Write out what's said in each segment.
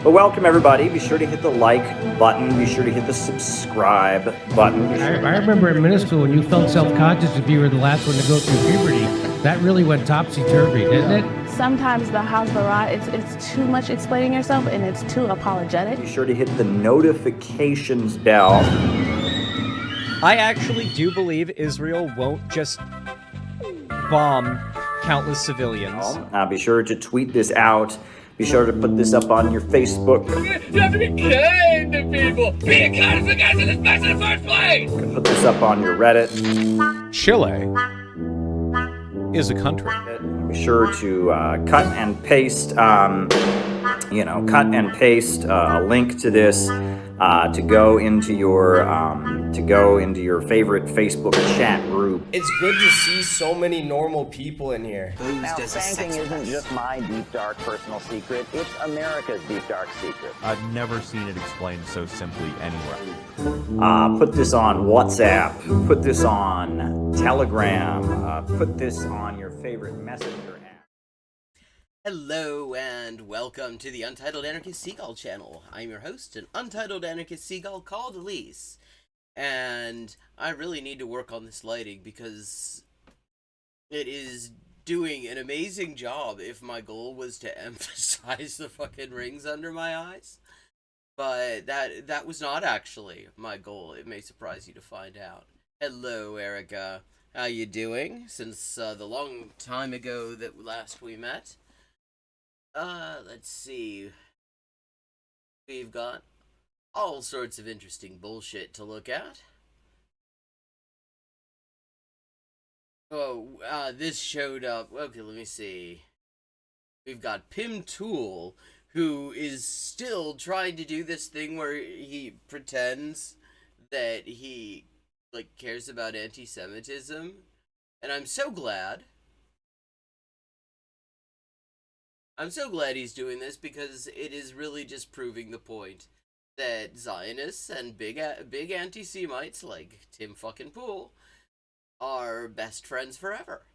But welcome everybody. Be sure to hit the like button. Be sure to hit the subscribe button. I remember in middle school when you felt self-conscious if you were the last one to go through puberty. That really went topsy-turvy, didn't it? Sometimes the Hasbara, it's too much explaining yourself and it's too apologetic. Be sure to hit the notifications bell. I actually do believe Israel won't just bomb countless civilians. Be sure to tweet this out. Be sure to put this up on your Facebook. You have to be kind to people. Be kind to the guys in this mess in the first place. You can put this up on your Reddit. Chile is a country. Be sure to cut and paste, a link to this to go into your favorite Facebook chat group. It's good to see so many normal people in here. Now, spanking isn't just my deep, dark personal secret. It's America's deep, dark secret. I've never seen it explained so simply anywhere. Put this on WhatsApp. Put this on Telegram. Put this on your favorite messenger app. Hello and welcome to the Untitled Anarchist Seagull channel. I'm your host, an Untitled Anarchist Seagull called Elise. And I really need to work on this lighting because it is doing an amazing job if my goal was to emphasize the fucking rings under my eyes. But that was not actually my goal. It may surprise you to find out. Hello, Erica. How you doing? Since the long time ago that last we met. Let's see. We've got all sorts of interesting bullshit to look at. Oh, this showed up. Okay, let me see. We've got Pim Tool, who is still trying to do this thing where he pretends that he, cares about anti-Semitism. And I'm so glad. I'm so glad he's doing this because it is really just proving the point that Zionists and big anti-Semites like Tim fucking Pool are best friends forever.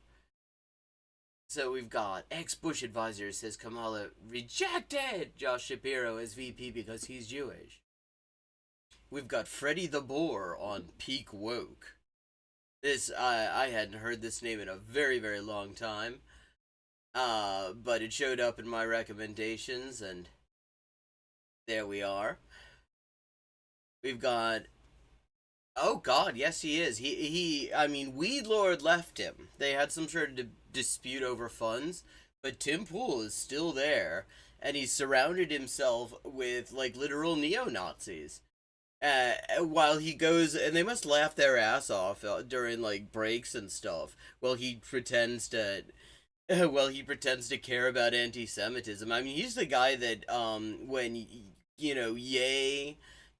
So we've got ex-Bush advisor says Kamala rejected Josh Shapiro as VP because he's Jewish. We've got Freddie the Boar on Peak Woke. This, I hadn't heard this name in a very, very long time. But it showed up in my recommendations, and there we are. We've got... Oh god, yes he is. I mean, Weed Lord left him. They had some sort of dispute over funds, but Tim Pool is still there, and he's surrounded himself with, literal neo-Nazis. While he goes, and they must laugh their ass off during, breaks and stuff, while he pretends to care about anti-Semitism. I mean, he's the guy that, when, Ye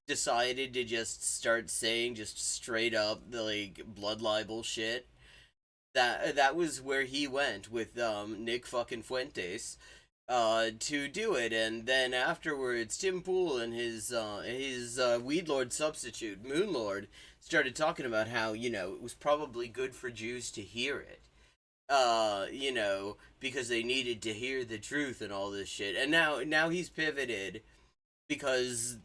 decided to just start saying just straight up the, blood libel shit, that was where he went with, Nick fucking Fuentes, to do it. And then afterwards, Tim Pool and his Weed Lord substitute, Moon Lord, started talking about how, it was probably good for Jews to hear it. Because they needed to hear the truth and all this shit. And now he's pivoted because,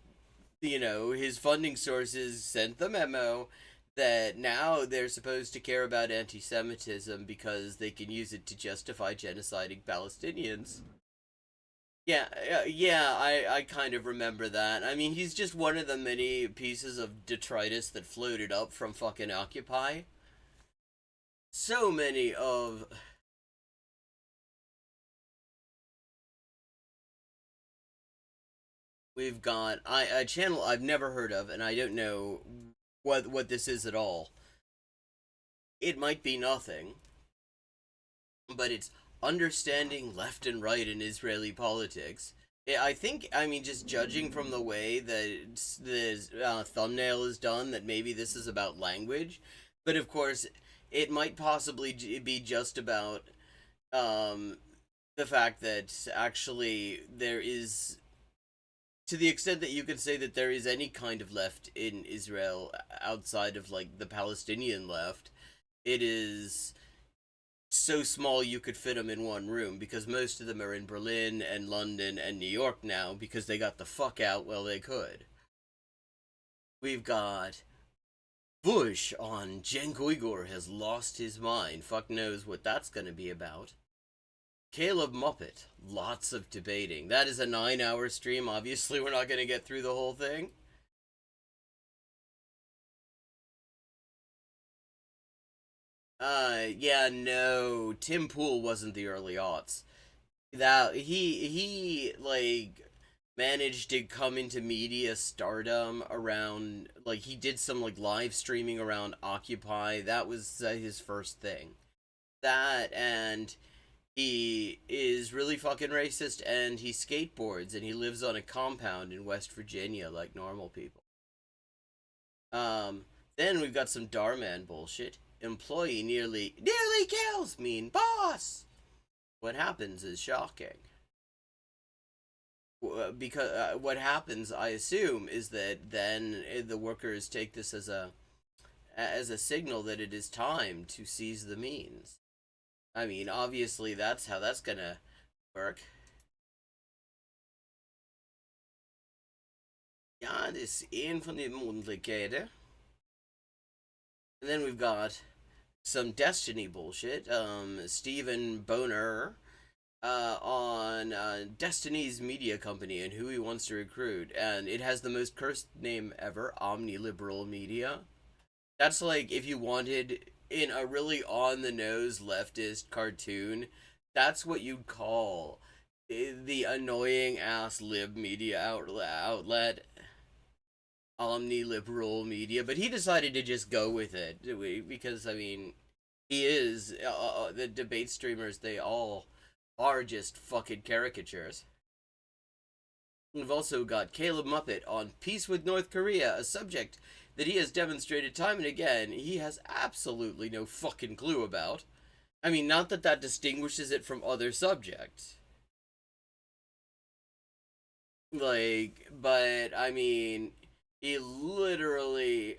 his funding sources sent the memo that now they're supposed to care about anti-Semitism because they can use it to justify genociding Palestinians. Yeah, I kind of remember that. I mean, he's just one of the many pieces of detritus that floated up from fucking Occupy. So many of... We've got a channel I've never heard of, and I don't know what this is at all. It might be nothing, but it's Understanding Left and Right in Israeli Politics. I think, just judging from the way that the thumbnail is done, that maybe this is about language, but of course... It might possibly be just about the fact that actually there is, to the extent that you could say that there is any kind of left in Israel outside of the Palestinian left, it is so small you could fit them in one room, because most of them are in Berlin and London and New York now because they got the fuck out while they could. We've got Bush on Cenk Uygur has lost his mind. Fuck knows what that's going to be about. Caleb Muppet, lots of debating. That is a 9-hour stream. Obviously, we're not going to get through the whole thing. Yeah, no, Tim Pool wasn't the early aughts. That he like managed to come into media stardom around, like, he did some like live streaming around Occupy. That was his first thing. That, and he is really fucking racist, and he skateboards, and he lives on a compound in West Virginia like normal people. Then we've got some Darman bullshit. Employee nearly kills mean boss. What happens is shocking. Because what happens, I assume, is that then the workers take this as a signal that it is time to seize the means. I mean, obviously, that's how that's gonna work. Ja, det är en från de muntligheter. And then we've got some Destiny bullshit. Stephen Boner on Destiny's media company and who he wants to recruit. And it has the most cursed name ever, Omniliberal Media. That's like if you wanted, in a really on-the-nose leftist cartoon, that's what you'd call the annoying-ass lib media outlet. Omniliberal Media, but he decided to just go with it, because, I mean, he is, the debate streamers, they all are just fucking caricatures. We've also got Caleb Muppet on Peace with North Korea, a subject that he has demonstrated time and again he has absolutely no fucking clue about. I mean, not that that distinguishes it from other subjects. Like, but, I mean, he literally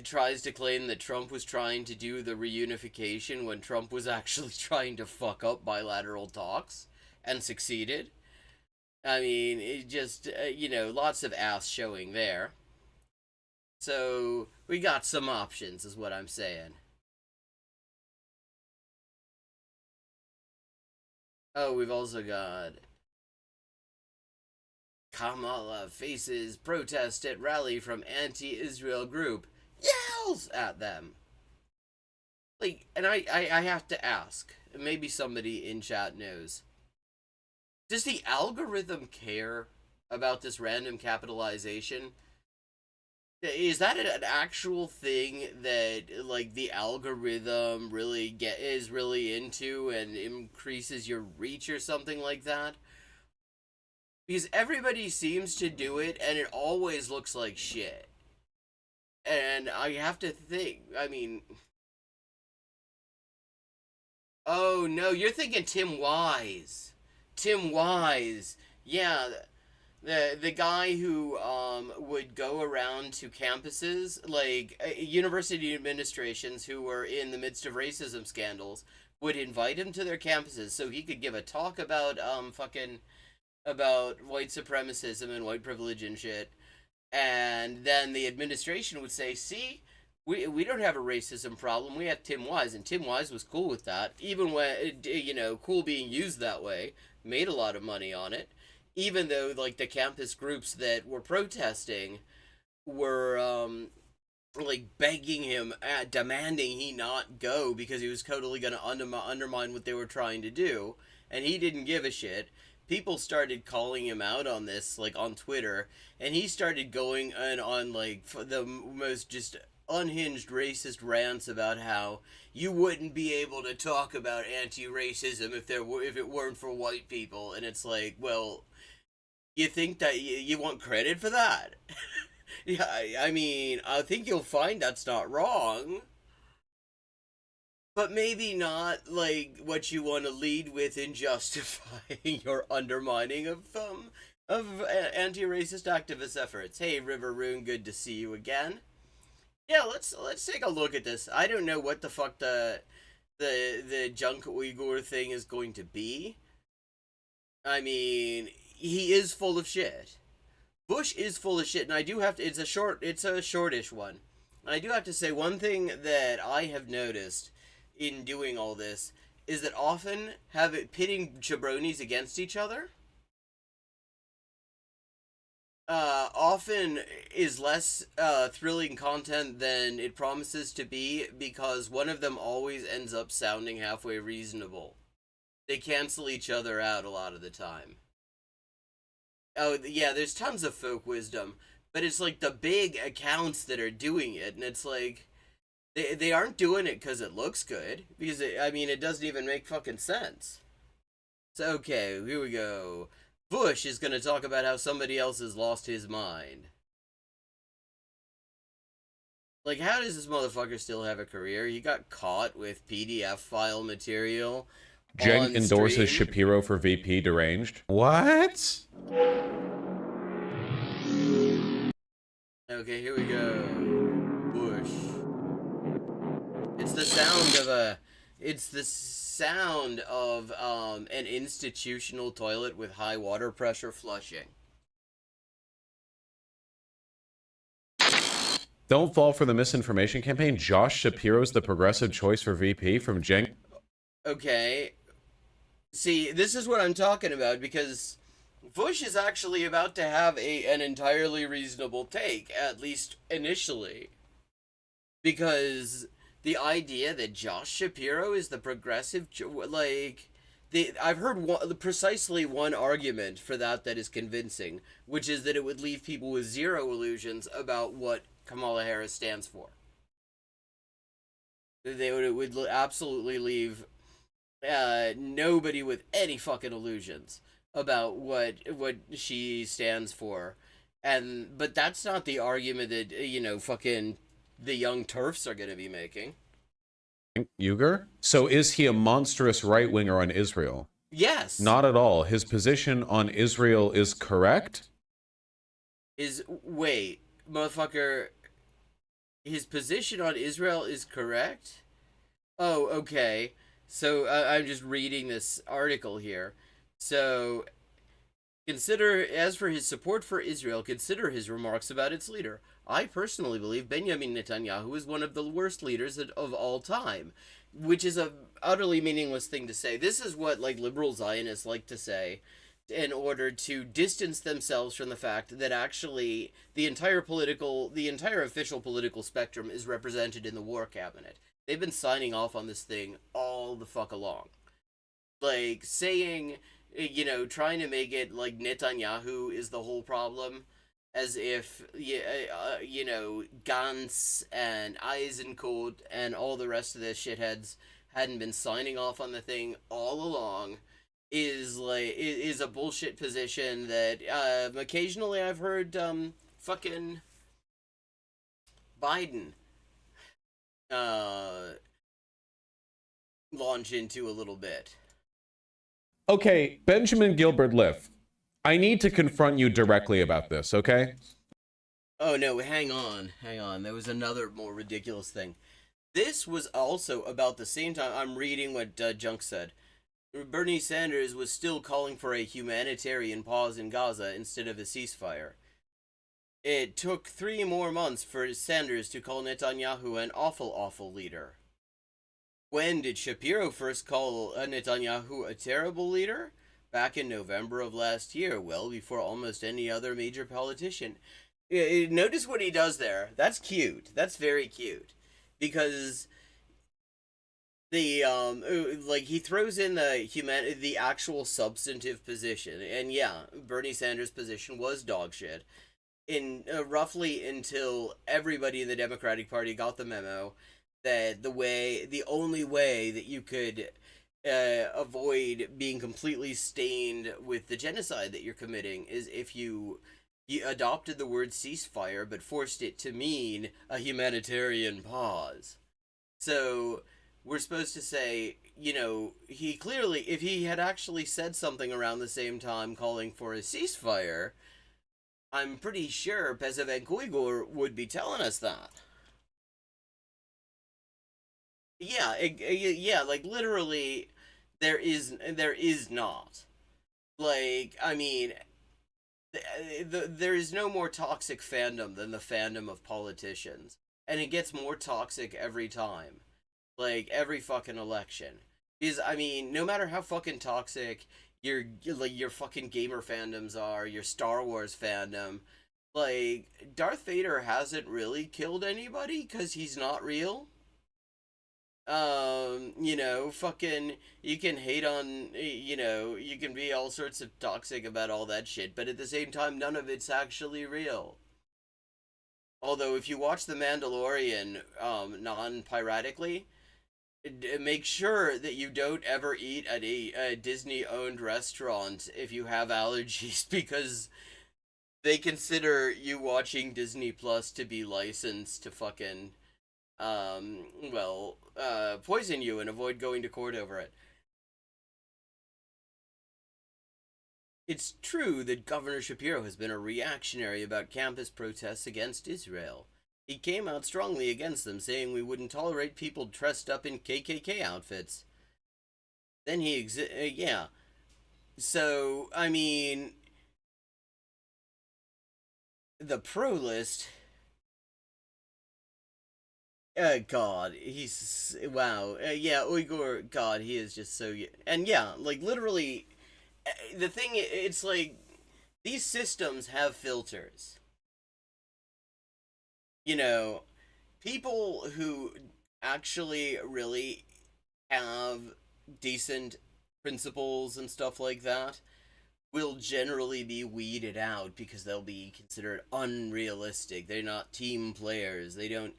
tries to claim that Trump was trying to do the reunification when Trump was actually trying to fuck up bilateral talks and succeeded. I mean, it just, lots of ass showing there. So, we got some options, is what I'm saying. Oh, we've also got Kamala faces protest at rally from anti-Israel group, yells at them. Like, and I have to ask, maybe somebody in chat knows, does the algorithm care about this random capitalization? Is that an actual thing that, like, the algorithm really is really into and increases your reach or something like that? Because everybody seems to do it, and it always looks like shit. And I have to think, I mean... Oh, no, you're thinking Tim Wise. Tim Wise. Yeah, the guy who would go around to campuses, like university administrations who were in the midst of racism scandals, would invite him to their campuses so he could give a talk about about white supremacism and white privilege and shit. And then the administration would say, see, we don't have a racism problem, we have Tim Wise. And Tim Wise was cool with that, even when, cool being used that way, made a lot of money on it, even though, like, the campus groups that were protesting were, like, begging him, demanding he not go because he was totally going to undermine what they were trying to do, and he didn't give a shit. People started calling him out on this, like, on Twitter, and he started going on like, the most just unhinged racist rants about how you wouldn't be able to talk about anti-racism if it weren't for white people. And it's like, well, you think that you want credit for that? Yeah, I mean, I think you'll find that's not wrong. But maybe not, like, what you want to lead with in justifying your undermining of anti-racist activist efforts. Hey, River Rune, good to see you again. Yeah, let's take a look at this. I don't know what the fuck the the junk Uyghur thing is going to be. I mean, he is full of shit. Bush is full of shit, and I do have to. It's a shortish one. And I do have to say one thing that I have noticed in doing all this is that often pitting jabronis against each other often is less thrilling content than it promises to be, because one of them always ends up sounding halfway reasonable. They cancel each other out a lot of the time. Oh, yeah, there's tons of folk wisdom, but it's like the big accounts that are doing it, and it's like, they aren't doing it because it looks good, because, it doesn't even make fucking sense. So, okay, here we go. Bush is going to talk about how somebody else has lost his mind. Like, how does this motherfucker still have a career? He got caught with PDF file material. Cenk endorses Shapiro for VP deranged. What? Okay, here we go. Bush. It's the sound of an institutional toilet with high water pressure flushing. Don't fall for the misinformation campaign. Josh Shapiro's the progressive choice for VP from Cenk. Okay. See, this is what I'm talking about, because Bush is actually about to have an entirely reasonable take, at least initially. Because the idea that Josh Shapiro is the progressive, I've heard precisely one argument for that is convincing, which is that it would leave people with zero illusions about what Kamala Harris stands for. It would absolutely leave nobody with any fucking illusions about what she stands for. But that's not the argument that, fucking the young TERFs are going to be making. Uyghur? So is he a monstrous right-winger on Israel? Yes. Not at all. His position on Israel is correct? Wait, motherfucker, his position on Israel is correct? Oh, okay. So, I'm just reading this article here. So, as for his support for Israel, consider his remarks about its leader. I personally believe Benjamin Netanyahu is one of the worst leaders of all time, which is a utterly meaningless thing to say. This is what, liberal Zionists like to say in order to distance themselves from the fact that actually the entire official political spectrum is represented in the war cabinet. They've been signing off on this thing all the fuck along. Saying, trying to make it like Netanyahu is the whole problem, as if, Gantz and Eisenkot and all the rest of the shitheads hadn't been signing off on the thing all along, is a bullshit position that, occasionally I've heard, fucking Biden launch into a little bit. Okay, Benjamin Gilbert Liff. I need to confront you directly about this, okay? Oh no, hang on. There was another more ridiculous thing. This was also about the same time. I'm reading what Junk said. Bernie Sanders was still calling for a humanitarian pause in Gaza instead of a ceasefire. It took 3 more months for Sanders to call Netanyahu an awful, awful leader. When did Shapiro first call Netanyahu a terrible leader? Back in November of last year, well before almost any other major politician. Notice what he does there. That's cute. That's very cute. Because he throws in the actual substantive position. And yeah, Bernie Sanders' position was dog shit. In roughly until everybody in the Democratic Party got the memo that the only way that you could avoid being completely stained with the genocide that you're committing is if you adopted the word ceasefire but forced it to mean a humanitarian pause. So we're supposed to say, he clearly, if he had actually said something around the same time calling for a ceasefire, I'm pretty sure Pezevenk Uyghur would be telling us that. yeah, like literally, there is not. Like, I mean, there is no more toxic fandom than the fandom of politicians, and it gets more toxic every time, like every fucking election. Because I mean, no matter how fucking toxic your fucking gamer fandoms are, your Star Wars fandom, like Darth Vader hasn't really killed anybody because he's not real. Fucking, you can hate on, you can be all sorts of toxic about all that shit, but at the same time, none of it's actually real. Although, if you watch The Mandalorian, non-piratically, make sure that you don't ever eat at a Disney-owned restaurant if you have allergies, because they consider you watching Disney Plus to be licensed to fucking poison you and avoid going to court over it. It's true that Governor Shapiro has been a reactionary about campus protests against Israel. He came out strongly against them, saying we wouldn't tolerate people dressed up in KKK outfits. Then yeah. So, I mean, the pro list. God, he's wow. Yeah, Uyghur. God, he is just so. And yeah, like literally, the thing. It's like these systems have filters. People who actually really have decent principles and stuff like that will generally be weeded out because they'll be considered unrealistic. They're not team players. They don't.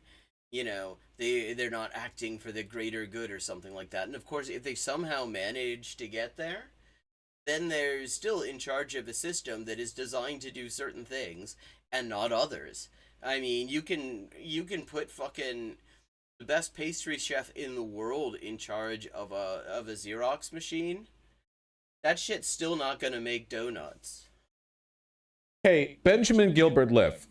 They're not acting for the greater good or something like that. And of course, if they somehow manage to get there, then they're still in charge of a system that is designed to do certain things and not others. I mean, you can put fucking the best pastry chef in the world in charge of a Xerox machine. That shit's still not gonna make donuts. Hey, Benjamin Gilbert Liff,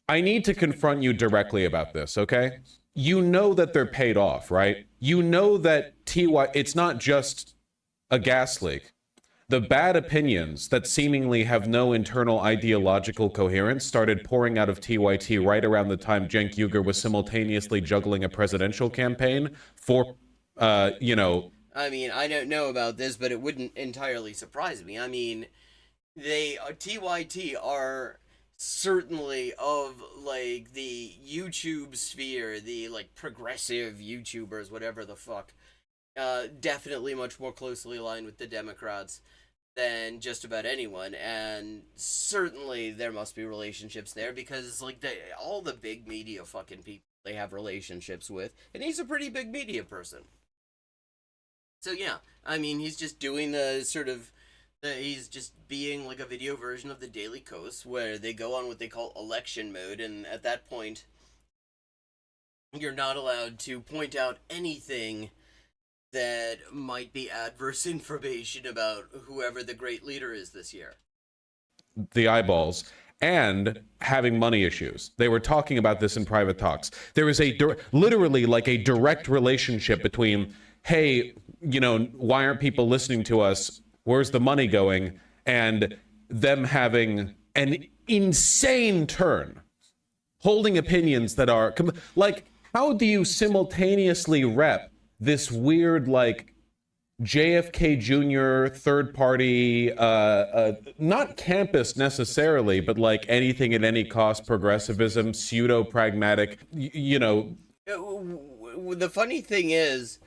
I need to confront you directly about this, okay? You know that they're paid off, right? You know that it's not just a gas leak. The bad opinions that seemingly have no internal ideological coherence started pouring out of TYT right around the time Cenk Uygur was simultaneously juggling a presidential campaign for, I mean, I don't know about this, but it wouldn't entirely surprise me. I mean, TYT are certainly of, like, the YouTube sphere, the, like, progressive YouTubers, whatever the fuck, definitely much more closely aligned with the Democrats than just about anyone, and certainly there must be relationships there, because, like, all the big media fucking people they have relationships with, and he's a pretty big media person. So yeah, I mean, he's just doing the sort of, he's just being like a video version of the Daily Kos, where they go on what they call election mode, and at that point, you're not allowed to point out anything that might be adverse information about whoever the great leader is this year. The eyeballs and having money issues. They were talking about this in private talks. There is literally like a direct relationship between, hey, why aren't people listening to us? Where's the money going? And them having an insane turn, holding opinions that are like, how do you simultaneously rep this weird, like, JFK Jr. third party, not campus necessarily, but like anything at any cost progressivism, pseudo pragmatic, The funny thing is,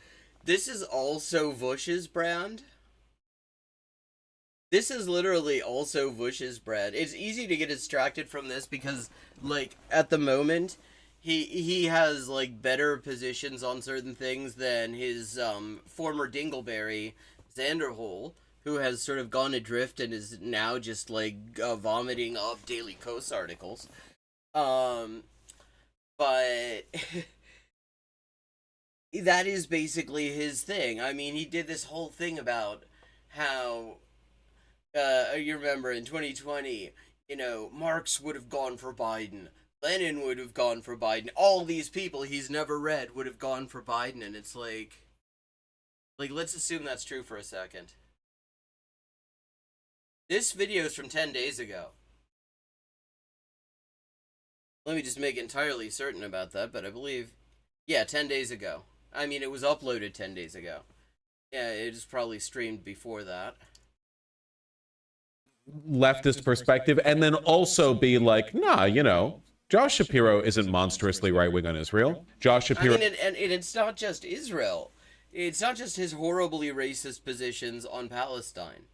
this is also Bush's brand. This is literally also Bush's brand. It's easy to get distracted from this because, like, at the moment, he has, like, better positions on certain things than his former dingleberry, Xanderhole, who has sort of gone adrift and is now just, like, vomiting up Daily Kos articles. But that is basically his thing. I mean, he did this whole thing about how, you remember in 2020, Marx would have gone for Biden, Lenin would have gone for Biden. All these people he's never read would have gone for Biden, and it's like let's assume that's true for a second. This video is from 10 days ago. Let me just make entirely certain about that, but I believe, yeah, 10 days ago. I mean, it was uploaded 10 days ago. Yeah, it was probably streamed before that. Leftist perspective, and then also be like, nah, you know, Josh Shapiro isn't monstrously right-wing on Israel. Josh Shapiro... I mean, and it's not just Israel. It's not just his horribly racist positions on Palestine.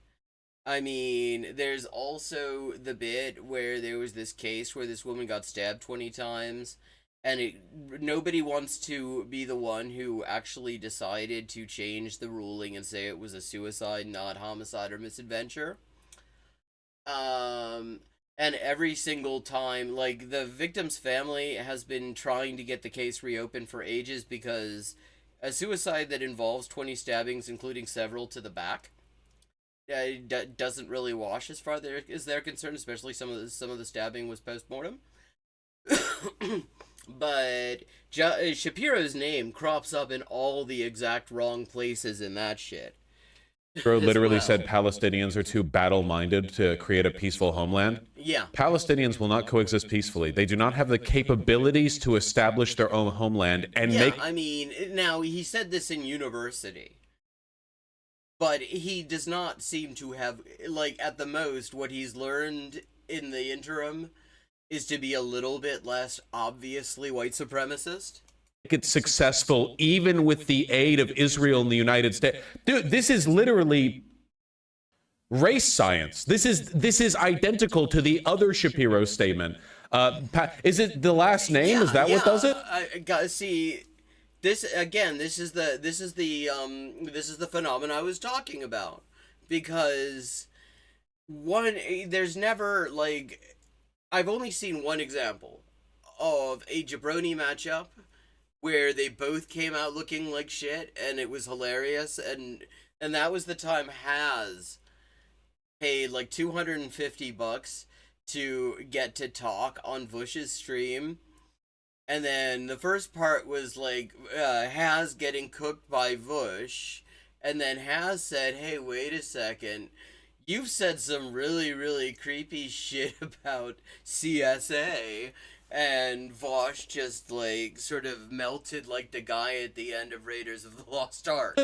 I mean, there's also the bit where there was this case where this woman got stabbed 20 times, and nobody wants to be the one who actually decided to change the ruling and say it was a suicide, not homicide or misadventure. And every single time, like, the victim's family has been trying to get the case reopened for ages because a suicide that involves 20 stabbings, including several to the back, doesn't really wash as far as they're concerned, especially some of the stabbing was post-mortem. But Shapiro's name crops up in all the exact wrong places in that shit. Shapiro literally said Palestinians are too battle-minded to create a peaceful homeland. Yeah. Palestinians will not coexist peacefully. They do not have the capabilities to establish their own homeland and make... I mean, now, he said this in university. But he does not seem to have, like, at the most, what he's learned in the interim is to be a little bit less obviously white supremacist. It's successful even with the aid of Israel and the United States. Dude, this is literally race science. This is identical to the other Shapiro statement. Is it the last name? Is that what does it? I gotta see. This again. This is the phenomenon I was talking about, because there's never, like, I've only seen one example of a jabroni matchup where they both came out looking like shit and it was hilarious, and that was the time Haz paid like $250 to get to talk on Vush's stream. And then the first part was like Haz getting cooked by Vush, and then Haz said, "Hey, wait a second, you've said some really, really creepy shit about CSA," and Vosh just, like, sort of melted like the guy at the end of Raiders of the Lost Ark.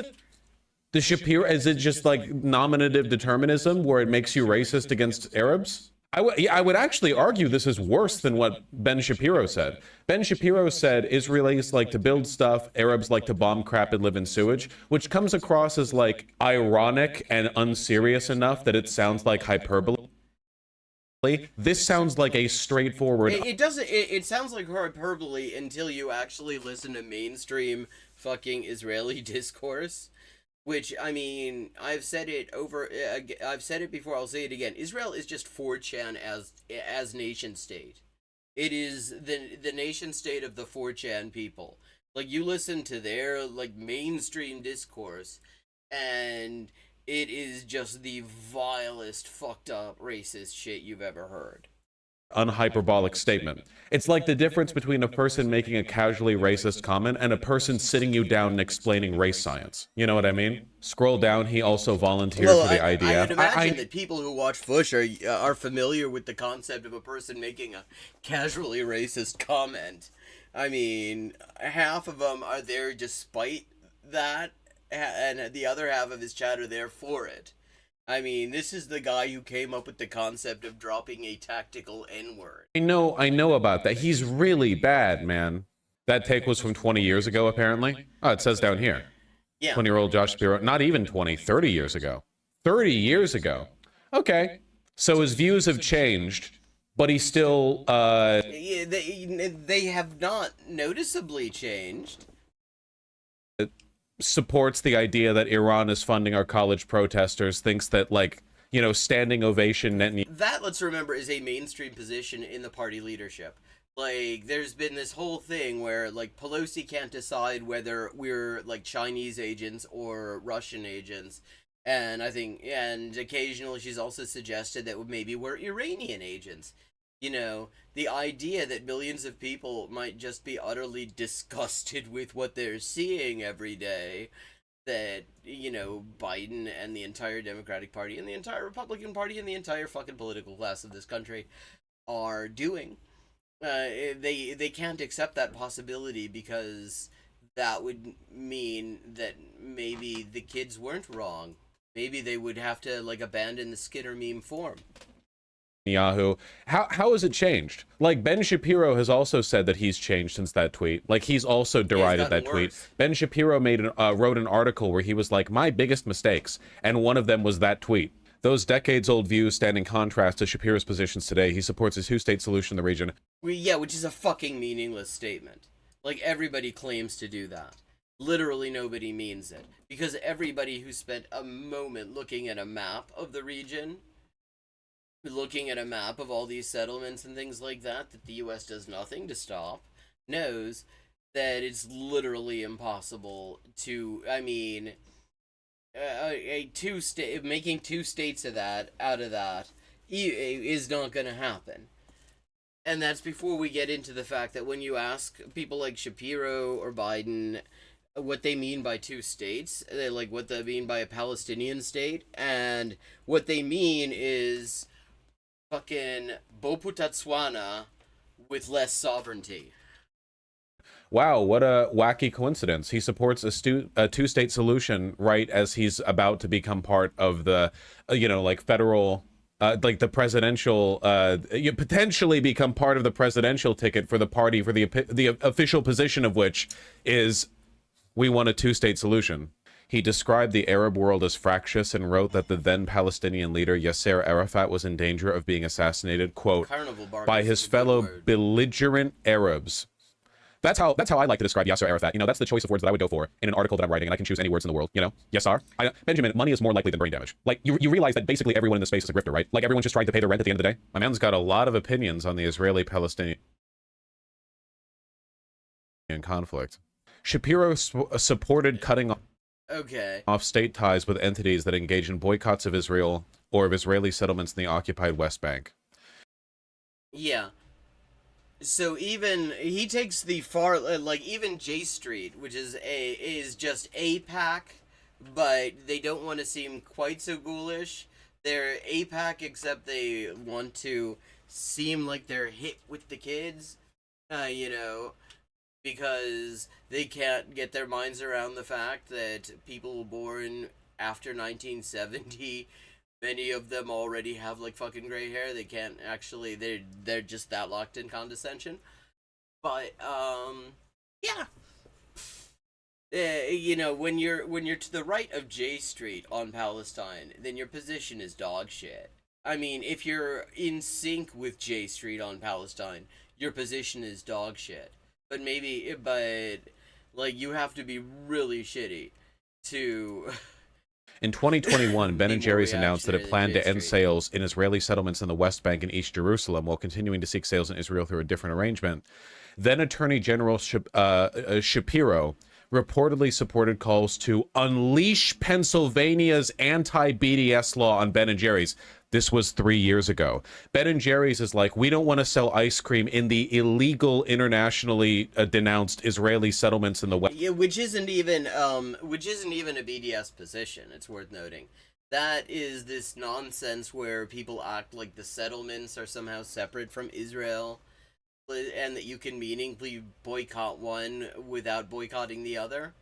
The Shapiro, is it just like nominative determinism where it makes you racist against Arabs? I would actually argue this is worse than what Ben Shapiro said. Ben Shapiro said Israelis like to build stuff, Arabs like to bomb crap and live in sewage, which comes across as, like, ironic and unserious enough that it sounds like hyperbole. This sounds like a straightforward... It sounds like hyperbole until you actually listen to mainstream fucking Israeli discourse. Which, I mean, I've said it before, I'll say it again. Israel is just 4chan as nation state. It is the nation state of the 4chan people. Like, you listen to their, like, mainstream discourse, and it is just the vilest, fucked up, racist shit you've ever heard. Unhyperbolic statement. It's like the difference between a person making a casually racist comment and a person sitting you down and explaining race science. You know what I mean? Scroll down, he also volunteered for the idea. I would imagine that people who watch Vush are familiar with the concept of a person making a casually racist comment. I mean, half of them are there despite that, and the other half of his chat are there for it. I mean, this is the guy who came up with the concept of dropping a tactical N-word. I know about that. He's really bad, man. That take was from 20 years ago, apparently. Oh, it says down here. Yeah. 20-year-old Josh Shapiro. Not even 20, 30 years ago. 30 years ago. Okay. So his views have changed, but he's still, Yeah, they have not noticeably changed. supports the idea that Iran is funding our college protesters, thinks that, like, you know, standing ovation... That, let's remember, is a mainstream position in the party leadership. Like, there's been this whole thing where, like, Pelosi can't decide whether we're, like, Chinese agents or Russian agents. And I think, and occasionally she's also suggested that maybe we're Iranian agents. You know, the idea that millions of people might just be utterly disgusted with what they're seeing every day, that, you know, Biden and the entire Democratic Party and the entire Republican Party and the entire fucking political class of this country are doing. They can't accept that possibility, because that would mean that maybe the kids weren't wrong. Maybe they would have to, like, abandon the Skinner meme form. Yahoo. How has it changed? Like, Ben Shapiro has also said that he's changed since that tweet. Like, he's also derided that tweet. Ben Shapiro wrote an article where he was like, my biggest mistakes, and one of them was that tweet. Those decades-old views stand in contrast to Shapiro's positions today. He supports a two-state solution in the region. Yeah, which is a fucking meaningless statement. Like, everybody claims to do that. Literally nobody means it. Because everybody who spent a moment looking at a map of the region, looking at a map of all these settlements and things like that the U.S. does nothing to stop, knows that it's literally impossible to, I mean, making two states out of that is not going to happen. And that's before we get into the fact that when you ask people like Shapiro or Biden what they mean by two states, like what they mean by a Palestinian state, and what they mean is fucking Boputatswana with less sovereignty. Wow, what a wacky coincidence. He supports a two-state solution right as he's about to become part of the, you know, like federal, like the presidential, you potentially become part of the presidential ticket for the party, for the official position of which is, we want a two-state solution. He described the Arab world as fractious and wrote that the then Palestinian leader Yasser Arafat was in danger of being assassinated, quote, by his fellow belligerent Arabs. That's how I like to describe Yasser Arafat. You know, that's the choice of words that I would go for in an article that I'm writing, and I can choose any words in the world, you know? Yasser. Benjamin, money is more likely than brain damage. Like, you realize that basically everyone in the space is a grifter, right? Like, everyone's just trying to pay their rent at the end of the day. My man's got a lot of opinions on the Israeli-Palestinian conflict. Shapiro supported cutting off state ties with entities that engage in boycotts of Israel or of Israeli settlements in the occupied West Bank. Yeah. So even he takes the far, like, even J Street, which is just APAC, but they don't want to seem quite so ghoulish. They're APAC, except they want to seem like they're hip with the kids, you know, because they can't get their minds around the fact that people born after 1970, many of them already have, like, fucking gray hair. They can't actually, they're just that locked in condescension. But, yeah. You know, when you're to the right of J Street on Palestine, then your position is dog shit. I mean, if you're in sync with J Street on Palestine, your position is dog shit. But like, you have to be really shitty to... In 2021, Ben & Jerry's announced that it planned to end sales in Israeli settlements in the West Bank and East Jerusalem while continuing to seek sales in Israel through a different arrangement. Then Attorney General Shapiro reportedly supported calls to unleash Pennsylvania's anti-BDS law on Ben & Jerry's. This was 3 years ago. Ben & Jerry's is like, we don't want to sell ice cream in the illegal, internationally denounced Israeli settlements in the West. Yeah, which isn't even a BDS position. It's worth noting. That is this nonsense where people act like the settlements are somehow separate from Israel, and that you can meaningfully boycott one without boycotting the other.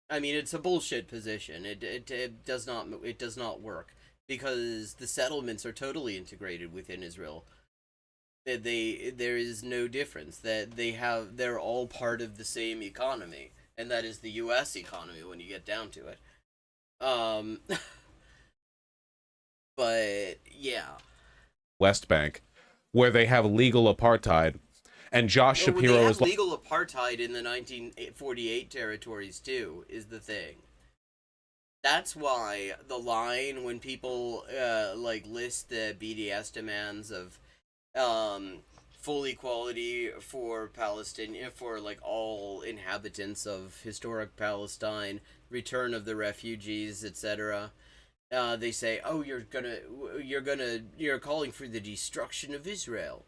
I mean, it's a bullshit position. It does not work. Because the settlements are totally integrated within Israel. There is no difference. That they're all part of the same economy, and that is the U.S. economy when you get down to it. But yeah, West Bank, where they have legal apartheid, and Josh Shapiro is legal apartheid in the 1948 territories too. Is the thing. That's why the line when people like list the BDS demands of full equality for Palestinian, for like all inhabitants of historic Palestine, return of the refugees, etc. They say, "Oh, you're calling for the destruction of Israel."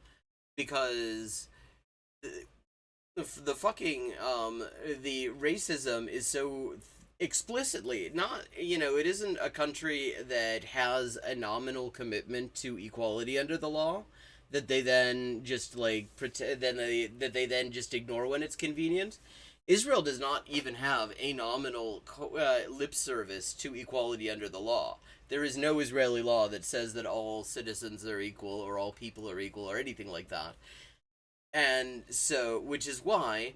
because the fucking the racism is so explicitly not, it isn't a country that has a nominal commitment to equality under the law that they then just like pretend that they then just ignore when it's convenient. Israel does not even have a nominal lip service to equality under the law. There is no Israeli law that says that all citizens are equal or all people are equal or anything like that. And so, which is why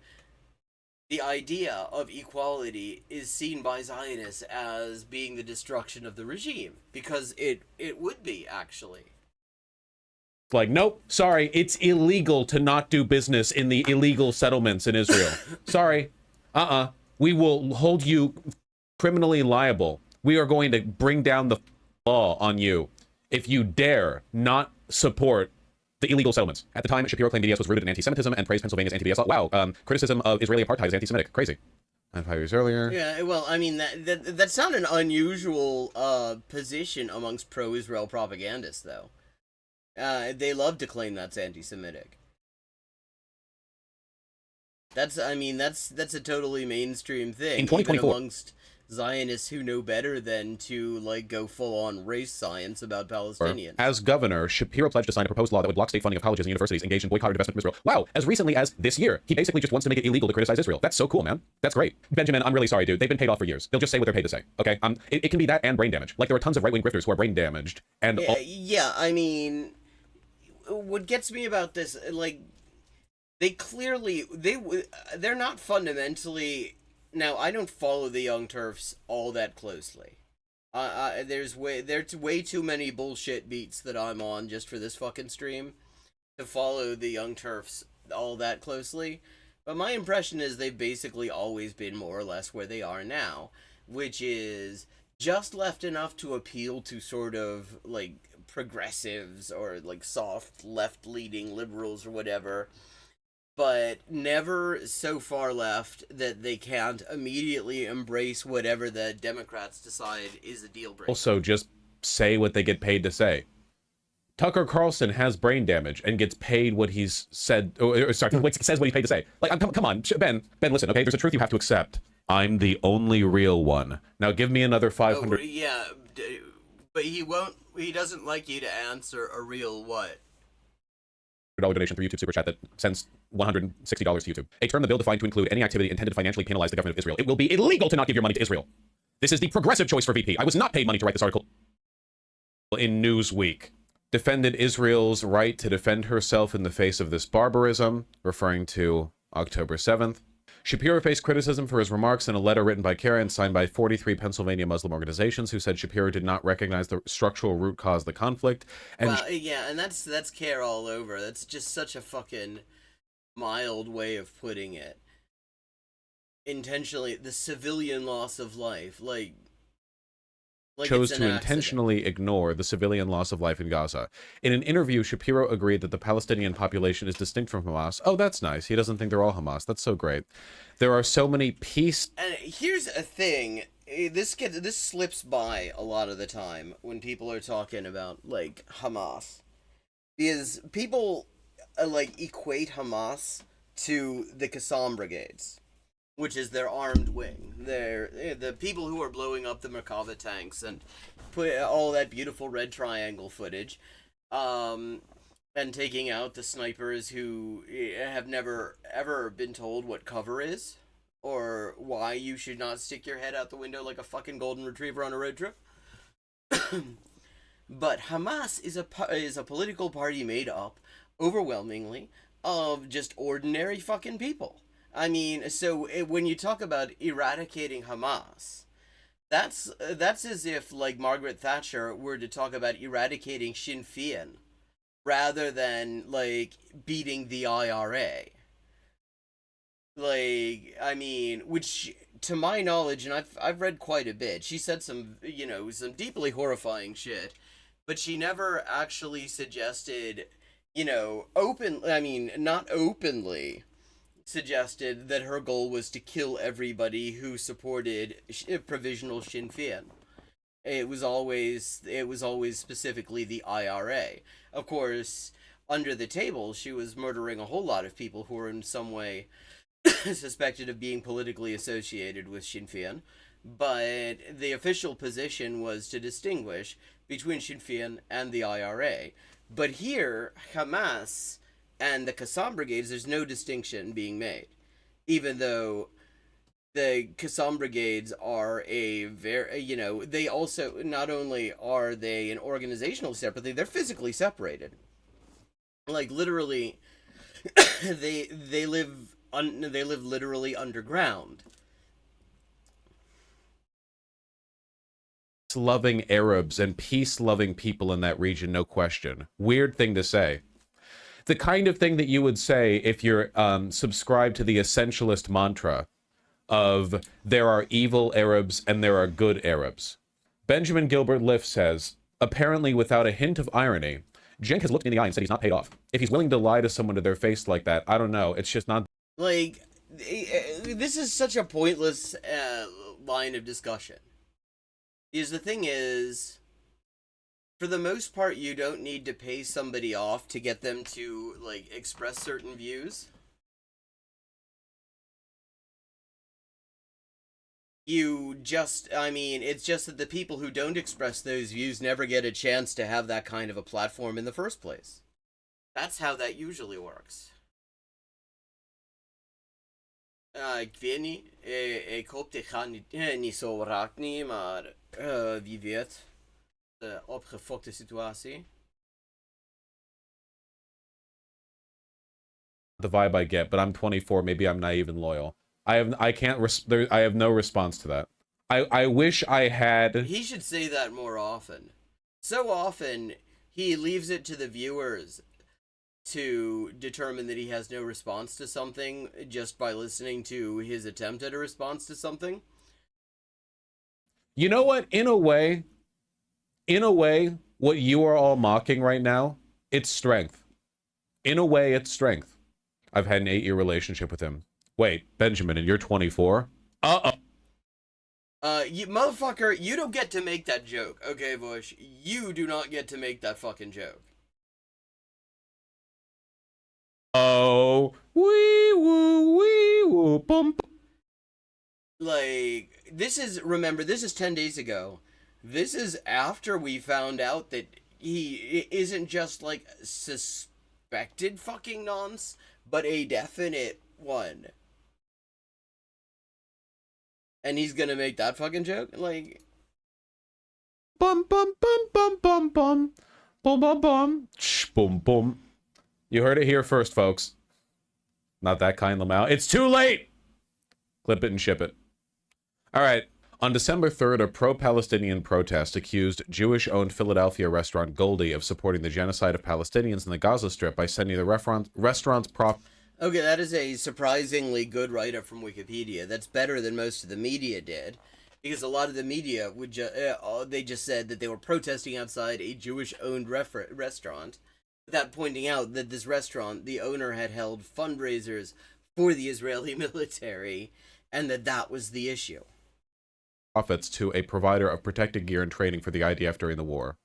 the idea of equality is seen by Zionists as being the destruction of the regime, because it would be, actually. Like, nope, sorry, it's illegal to not do business in the illegal settlements in Israel. Sorry. We will hold you criminally liable. We are going to bring down the law on you if you dare not support the illegal settlements. At the time, Shapiro claimed BDS was rooted in anti-Semitism and praised Pennsylvania's anti-BDS law. Wow, criticism of Israeli apartheid is anti-Semitic. Crazy. And 5 years earlier. Yeah, well, I mean, that's not an unusual position amongst pro-Israel propagandists, though. They love to claim that's anti-Semitic. That's a totally mainstream thing. In 2024. Even amongst Zionists who know better than to, like, go full-on race science about Palestinians. As governor, Shapiro pledged to sign a proposed law that would block state funding of colleges and universities engaged in boycott or divestment from Israel. Wow, as recently as this year. He basically just wants to make it illegal to criticize Israel. That's so cool, man. That's great. Benjamin, I'm really sorry, dude. They've been paid off for years. They'll just say what they're paid to say, okay? It can be that and brain damage. Like, there are tons of right-wing grifters who are brain damaged, and... Yeah, I mean... What gets me about this, like... They're not fundamentally... Now, I don't follow the Young Turfs all that closely. There's way too many bullshit beats that I'm on just for this fucking stream to follow the Young Turfs all that closely. But my impression is they've basically always been more or less where they are now, which is just left enough to appeal to sort of, like, progressives or, like, soft left-leaning liberals or whatever, but never so far left that they can't immediately embrace whatever the Democrats decide is a deal breaker. Also, just say what they get paid to say. Tucker Carlson has brain damage and gets paid what he's said, says what he's paid to say. Like, come on, Ben, listen, okay? There's a truth you have to accept. I'm the only real one. Now give me another 500. Oh, yeah, but he doesn't like you to answer a real what? Donation through YouTube Super Chat that sends $160 to YouTube. A term the bill defined to include any activity intended to financially penalize the government of Israel. It will be illegal to not give your money to Israel. This is the progressive choice for VP. I was not paid money to write this article in Newsweek. Defended Israel's right to defend herself in the face of this barbarism, referring to October 7th. Shapiro faced criticism for his remarks in a letter written by Kara and signed by 43 Pennsylvania Muslim organizations who said Shapiro did not recognize the structural root cause of the conflict. And well, yeah, and that's Kara all over. That's just such a fucking mild way of putting it. Intentionally, the civilian loss of life, like chose to intentionally ignore the civilian loss of life in Gaza. In an interview, Shapiro agreed that the Palestinian population is distinct from Hamas. Oh, that's nice. He doesn't think they're all Hamas. That's so great. There are so many peace... And here's a thing. This slips by a lot of the time when people are talking about, like, Hamas. Because people, like, equate Hamas to the Qassam brigades, which is their armed wing. They're the people who are blowing up the Merkava tanks and put all that beautiful red triangle footage, and taking out the snipers who have never ever been told what cover is or why you should not stick your head out the window like a fucking golden retriever on a road trip. But Hamas is a political party made up overwhelmingly of just ordinary fucking people. I mean, so when you talk about eradicating Hamas, that's as if, like, Margaret Thatcher were to talk about eradicating Sinn Féin rather than, like, beating the IRA. Like, I mean, which, to my knowledge, and I've read quite a bit, she said some deeply horrifying shit, but she never actually suggested, not openly suggested that her goal was to kill everybody who supported provisional Sinn Féin. It was always specifically the IRA. Of course, under the table, she was murdering a whole lot of people who were in some way suspected of being politically associated with Sinn Féin. But the official position was to distinguish between Sinn Féin and the IRA. But here, Hamas and the Qassam brigades, there's no distinction being made. Even though the Qassam brigades are a very, they also, not only are they an organizational separately, they're physically separated. Like, literally, they live literally underground. Loving Arabs and peace-loving people in that region, no question. Weird thing to say. The kind of thing that you would say if you're subscribed to the essentialist mantra of there are evil Arabs and there are good Arabs. Benjamin Gilbert Liff says, apparently without a hint of irony, Cenk has looked in the eye and said he's not paid off. If he's willing to lie to someone to their face like that, I don't know. It's just not... Like, this is such a pointless line of discussion. Because the thing is, for the most part, you don't need to pay somebody off to get them to, like, express certain views. It's just that the people who don't express those views never get a chance to have that kind of a platform in the first place. That's how that usually works. Ik weet niet, ik hoop dit gaat niet zo raak niet, maar wie weet, de opgefokte situatie. The vibe I get, but I'm 24, maybe I'm naive and loyal. I have no response to that. I wish I had... He should say that more often. So often, he leaves it to the viewers to determine that he has no response to something just by listening to his attempt at a response to something. You know what? In a way, what you are all mocking right now, it's strength. In a way, it's strength. I've had an 8-year relationship with him. Wait, Benjamin, and you're 24? You motherfucker, you don't get to make that joke, okay, Bush? You do not get to make that fucking joke. Oh, wee woo, bump. Like, remember, this is 10 days ago. This is after we found out that he isn't just, like, suspected fucking nonce, but a definite one. And he's gonna make that fucking joke? Like... Bum, bum, bum, bum, bum, bum. Bum, bum, bum. Shh, boom, boom. You heard it here first, folks. Not that kind, Lamau. It's too late! Clip it and ship it. All right. On December 3rd, a pro-Palestinian protest accused Jewish-owned Philadelphia restaurant Goldie of supporting the genocide of Palestinians in the Gaza Strip by sending the restaurant's prop... Okay, that is a surprisingly good write-up from Wikipedia. That's better than most of the media did. Because a lot of the media would they just said that they were protesting outside a Jewish-owned restaurant, without pointing out that this restaurant, the owner had held fundraisers for the Israeli military, and that was the issue. Profits to a provider of protective gear and training for the IDF during the war.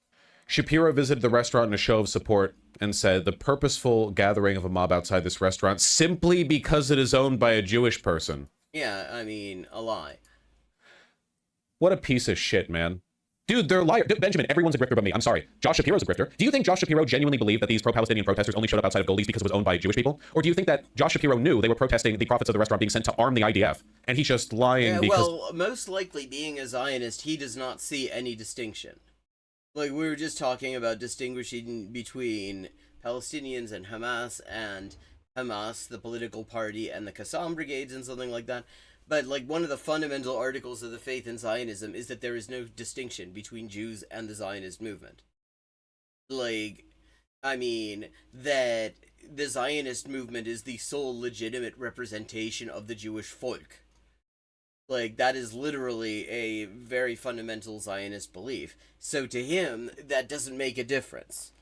Shapiro visited the restaurant in a show of support and said the purposeful gathering of a mob outside this restaurant simply because it is owned by a Jewish person. Yeah, I mean, a lie. What a piece of shit, man. Dude, they're liars. Benjamin, everyone's a grifter but me. I'm sorry. Josh Shapiro's a grifter. Do you think Josh Shapiro genuinely believed that these pro-Palestinian protesters only showed up outside of Goldie's because it was owned by Jewish people? Or do you think that Josh Shapiro knew they were protesting the profits of the restaurant being sent to arm the IDF, and he's just lying because... Well, most likely, being a Zionist, he does not see any distinction. Like, we were just talking about distinguishing between Palestinians and Hamas, the political party, and the Qassam brigades and something like that. But, like, one of the fundamental articles of the faith in Zionism is that there is no distinction between Jews and the Zionist movement. Like, I mean, that the Zionist movement is the sole legitimate representation of the Jewish folk. Like, that is literally a very fundamental Zionist belief. So to him, that doesn't make a difference.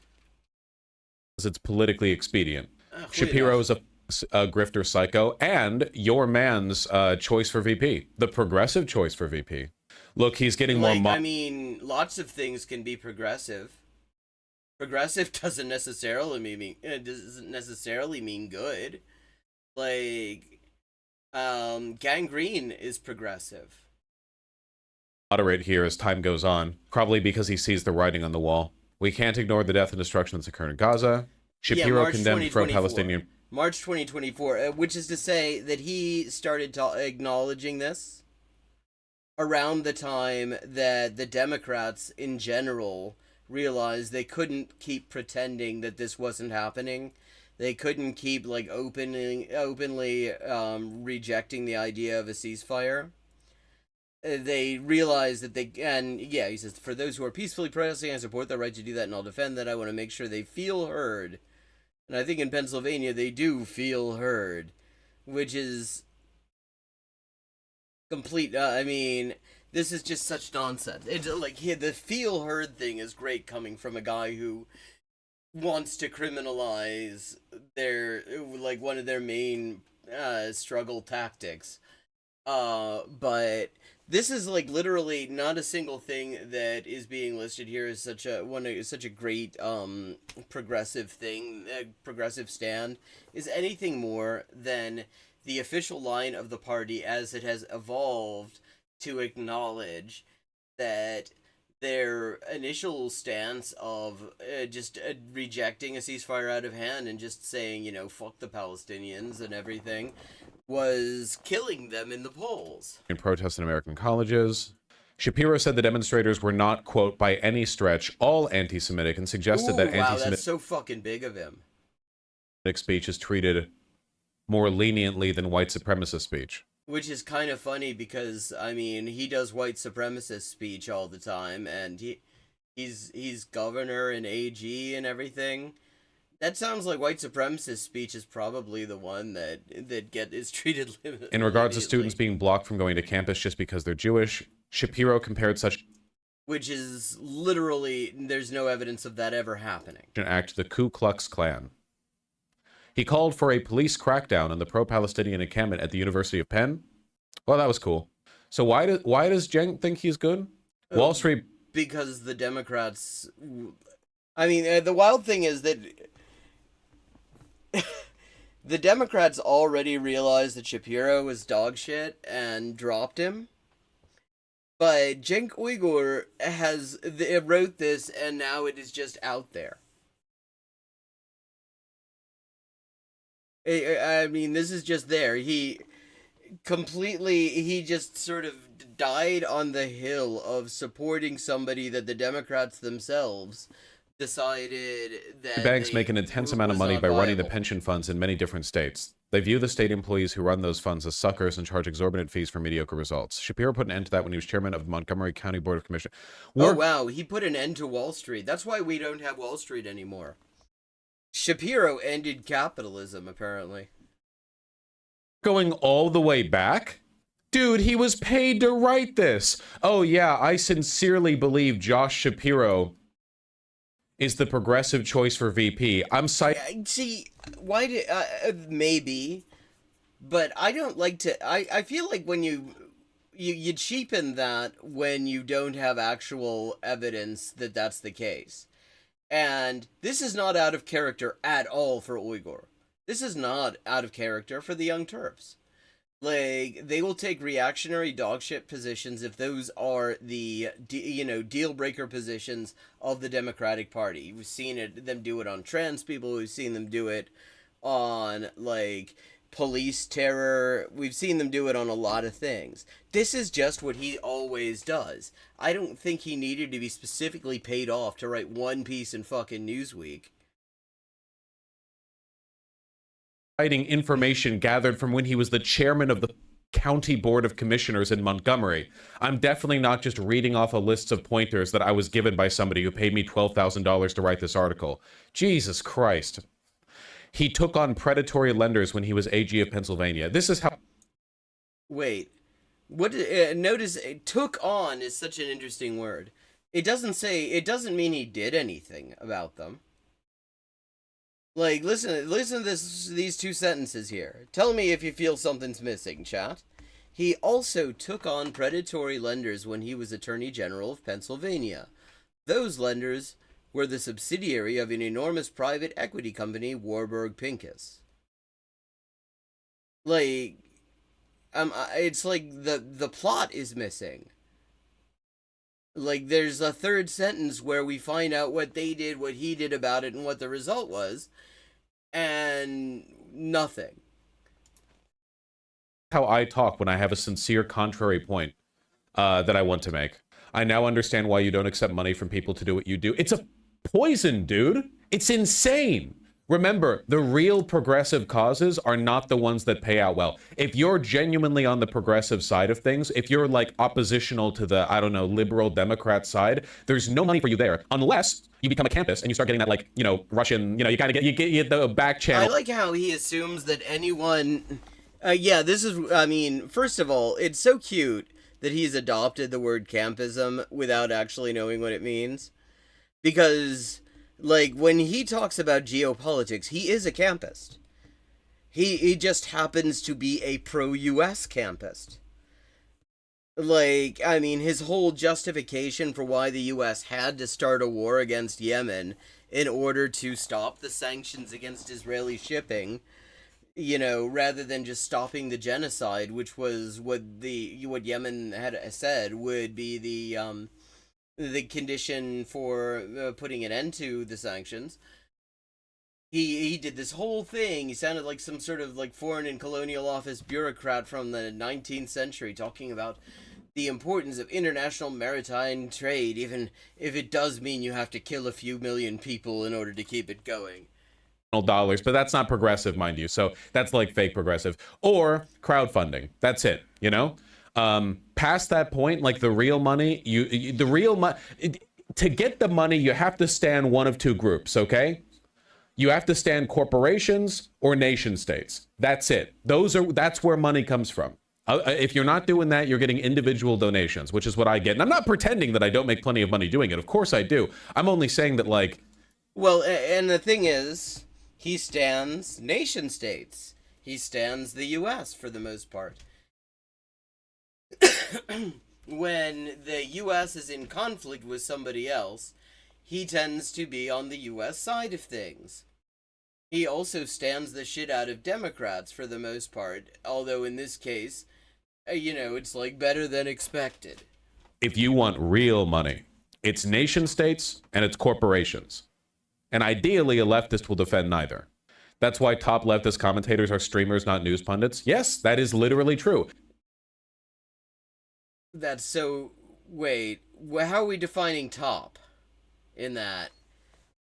It's politically expedient. Shapiro is a grifter psycho, and your man's choice for VP. The progressive choice for VP. Look, he's getting more... I mean, lots of things can be progressive. Progressive doesn't necessarily mean good. Like, gangrene is progressive. Moderate here as time goes on, probably because he sees the writing on the wall. We can't ignore the death and destruction that's occurring in Gaza. Shapiro March condemned 2024. pro-Palestinian. March 2024, which is to say that he started acknowledging this around the time that the Democrats in general realized they couldn't keep pretending that this wasn't happening. They couldn't keep like openly rejecting the idea of a ceasefire. They realized that he says, for those who are peacefully protesting, I support their right to do that and I'll defend that. I want to make sure they feel heard. And I think in Pennsylvania they do feel heard, which is complete. I mean, this is just such nonsense. It's like the feel heard thing is great coming from a guy who wants to criminalize their one of their main struggle tactics. But this is like literally not a single thing that is being listed here as such a great progressive thing. Progressive stand is anything more than the official line of the party as it has evolved to acknowledge that their initial stance of just rejecting a ceasefire out of hand and just saying, fuck the Palestinians and everything, was killing them in the polls. In protests in American colleges. Shapiro said the demonstrators were not, quote, by any stretch, all anti-Semitic, and suggested that wow, anti-Semitic that's so fucking big of him. speech is treated more leniently than white supremacist speech. Which is kind of funny because, I mean, he does white supremacist speech all the time, and he's governor and AG and everything. That sounds like white supremacist speech is probably the one that is treated In regards to students being blocked from going to campus just because they're Jewish, Shapiro compared such which is literally, there's no evidence of that ever happening. an act to the Ku Klux Klan. He called for a police crackdown on the pro-Palestinian encampment at the University of Penn. Well, that was cool. So why does Cenk think he's good? Wall Street... Because the Democrats... I mean, the wild thing is that the Democrats already realized that Shapiro was dog shit and dropped him. But Cenk Uygur wrote this and now it is just out there. I mean, this is just there. He just sort of died on the hill of supporting somebody that the Democrats themselves decided that banks make an intense amount of money by running the pension funds in many different states. They view the state employees who run those funds as suckers and charge exorbitant fees for mediocre results. Shapiro put an end to that when he was chairman of the Montgomery County Board of Commissioners. Oh, wow. He put an end to Wall Street. That's why we don't have Wall Street anymore. Shapiro ended capitalism, apparently. Going all the way back? Dude, he was paid to write this. Oh, yeah, I sincerely believe Josh Shapiro is the progressive choice for VP. I'm See, why did... maybe, but I don't like to... I feel like when you cheapen that when you don't have actual evidence that that's the case. And this is not out of character at all for Uygur. This is not out of character for the Young Turks. Like, they will take reactionary dogshit positions if those are the, deal-breaker positions of the Democratic Party. We've seen them do it on trans people. We've seen them do it on, police terror. We've seen them do it on a lot of things. This is just what he always does. I don't think he needed to be specifically paid off to write one piece in fucking Newsweek. Citing information gathered from when he was the chairman of the County Board of Commissioners in Montgomery. I'm definitely not just reading off a list of pointers that I was given by somebody who paid me $12,000 to write this article. Jesus Christ. He took on predatory lenders when he was AG of Pennsylvania. This is how... Wait. What? Notice, took on is such an interesting word. It doesn't mean he did anything about them. Listen to these two sentences here. Tell me if you feel something's missing, chat. He also took on predatory lenders when he was Attorney General of Pennsylvania. Those lenders were the subsidiary of an enormous private equity company, Warburg Pincus. Like, it's like the plot is missing. Like, there's a third sentence where we find out what they did, what he did about it, and what the result was, and nothing. How I talk when I have a sincere contrary point that I want to make. I now understand why you don't accept money from people to do what you do. It's a poison, dude. It's insane. Remember, the real progressive causes are not the ones that pay out well. If you're genuinely on the progressive side of things, if you're like oppositional to the, I don't know, liberal Democrat side, there's no money for you there unless you become a campus and you start getting that, like, you know, Russian, you know, you kind of get the back channel. I like how he assumes that anyone, yeah, this is, I mean, first of all, it's so cute that he's adopted the word campism without actually knowing what it means. Because, like, when he talks about geopolitics, he is a campist. He just happens to be a pro-US campist. Like, I mean, his whole justification for why the US had to start a war against Yemen in order to stop the sanctions against Israeli shipping, you know, rather than just stopping the genocide, which was what Yemen had said would be the condition for putting an end to the sanctions. He did this whole thing. He sounded like some sort of like foreign and colonial office bureaucrat from the 19th century, talking about the importance of international maritime trade, even if it does mean you have to kill a few million people in order to keep it going. Dollars, but that's not progressive, mind you. So that's like fake progressive or crowdfunding. That's it, you know? Past that point, like the real money, to get the money, you have to stand one of two groups, okay? You have to stand corporations or nation states. That's it. That's where money comes from. If you're not doing that, you're getting individual donations, which is what I get. And I'm not pretending that I don't make plenty of money doing it. Of course I do. I'm only saying that, like... Well, and the thing is, he stands nation states. He stands the U.S. for the most part. When the U.S. is in conflict with somebody else, he tends to be on the U.S. side of things. He also stands the shit out of Democrats for the most part, although in this case, you know, it's like better than expected. If you want real money, it's nation states and it's corporations. And ideally, a leftist will defend neither. That's why top leftist commentators are streamers, not news pundits. Yes, that is literally true. That's so... Wait, how are we defining top in that?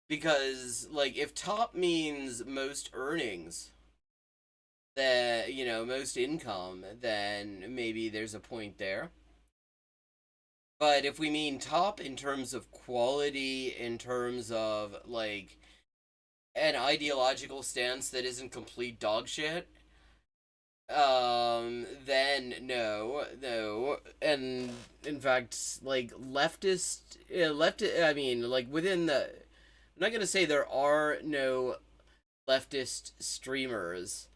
Because, like, if top means most earnings, that, you know, most income, then maybe there's a point there. But if we mean top in terms of quality, in terms of, like, an ideological stance that isn't complete dog shit, then no. And in fact, like, I mean, like, within the, I'm not gonna say there are no leftist streamers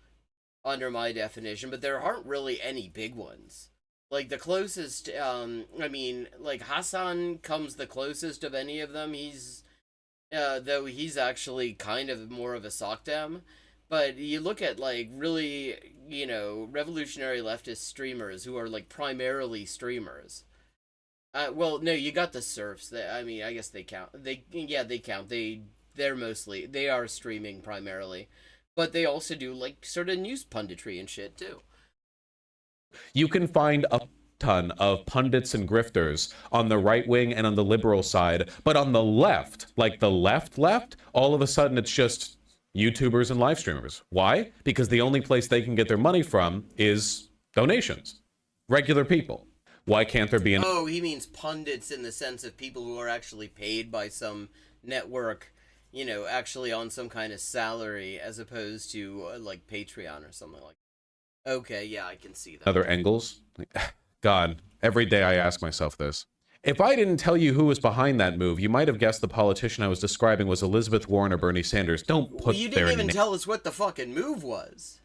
under my definition, but there aren't really any big ones. Like, the closest, I mean, like, Hassan comes the closest of any of them. He's, though he's actually kind of more of a sockdem. But you look at, like, really, you know, revolutionary leftist streamers who are, like, primarily streamers. Well, no, you got the serfs. I mean, I guess they count. They count. They are streaming primarily. But they also do, like, sort of news punditry and shit, too. You can find a ton of pundits and grifters on the right wing and on the liberal side, but on the left, like the left, all of a sudden it's just YouTubers and live streamers. Why? Because the only place they can get their money from is donations. Regular people. Why can't there be an... Oh, he means pundits in the sense of people who are actually paid by some network, you know, actually on some kind of salary, as opposed to, like, Patreon or something like that. Okay, yeah, I can see that. Other angles? God, every day I ask myself this. If I didn't tell you who was behind that move, you might have guessed the politician I was describing was Elizabeth Warren or Bernie Sanders. Don't put You didn't even tell us what the fucking move was.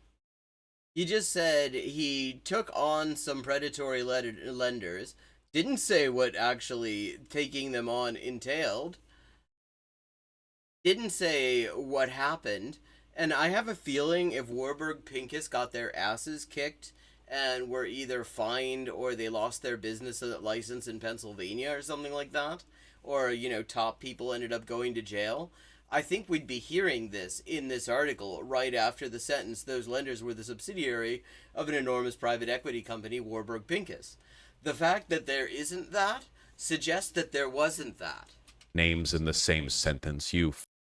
You just said he took on some predatory lenders, didn't say what actually taking them on entailed. didn't say what happened, and I have a feeling if Warburg Pincus got their asses kicked and were either fined or they lost their business license in Pennsylvania or something like that, or, you know, top people ended up going to jail, I think we'd be hearing this in this article right after the sentence, those lenders were the subsidiary of an enormous private equity company, Warburg Pincus. The fact that there isn't that suggests that there wasn't that. Names in the same sentence, you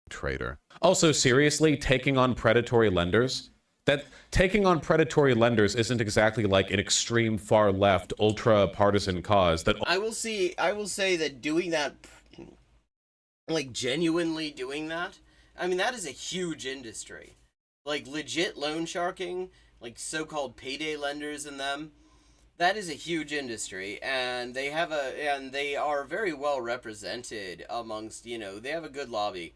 traitor. Also, seriously, taking on predatory lenders? That taking on predatory lenders isn't exactly like an extreme far left ultra partisan cause that I will say that doing that, like genuinely doing that, I mean, that is a huge industry. Like legit loan sharking, like so-called payday lenders and them, that is a huge industry, and they are very well represented amongst, you know, they have a good lobby.